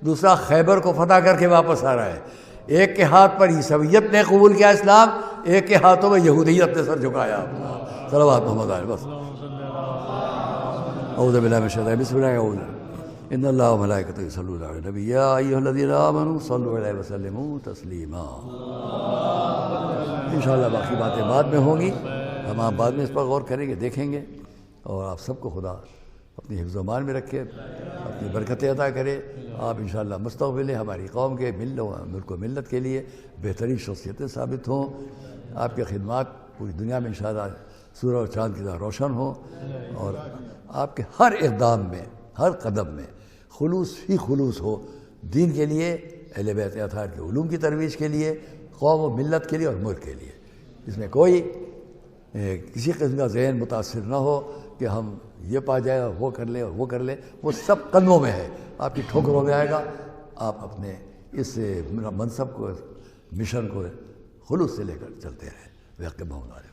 دوسرا خیبر کو فتح کر کے واپس آ رہا ہے. ایک کے ہاتھ پر عیسویت نے قبول کیا اسلام، ایک کے ہاتھوں میں یہودیت نے سر جھکایا. صلوات محمد علیہ. بس اعوذ باللہ من الشیطان بسم اللہ الرحمن الرحیم. ان اللہ و ملائکتہ یصلون علی النبی یا ایھا الذین آمنوا صلوا علیہ وسلموا تسلیما. انشاءاللہ باقی باتیں بعد میں ہوں گی، ہم آپ بعد میں اس پر غور کریں گے، دیکھیں گے. اور آپ سب کو خدا اپنی حفظ و امان میں رکھے، اپنی برکتیں عطا کرے. آپ انشاءاللہ مستقبل ہماری قوم کے ملک و ملت کے لیے بہترین شخصیتیں ثابت ہوں. آپ کے خدمات پوری دنیا میں انشاءاللہ سورج اور چاند کی طرح روشن ہوں، اور آپ کے ہر اقدام میں، ہر قدم میں خلوص ہی خلوص ہو دین کے لیے، اہل بیت اطہار کے علوم کی ترویج کے لیے، قوم و ملت کے لیے اور ملک کے لیے. اس میں کوئی کسی قسم کا ذہن متاثر نہ ہو کہ ہم یہ پا جائے اور وہ کر لیں اور وہ کر لیں. وہ سب قدموں میں ہے، آپ کی ٹھوکروں میں آئے گا. آپ اپنے اس منصب کو، مشن کو خلوص سے لے کر چلتے رہیں. بحق محمد علیہ.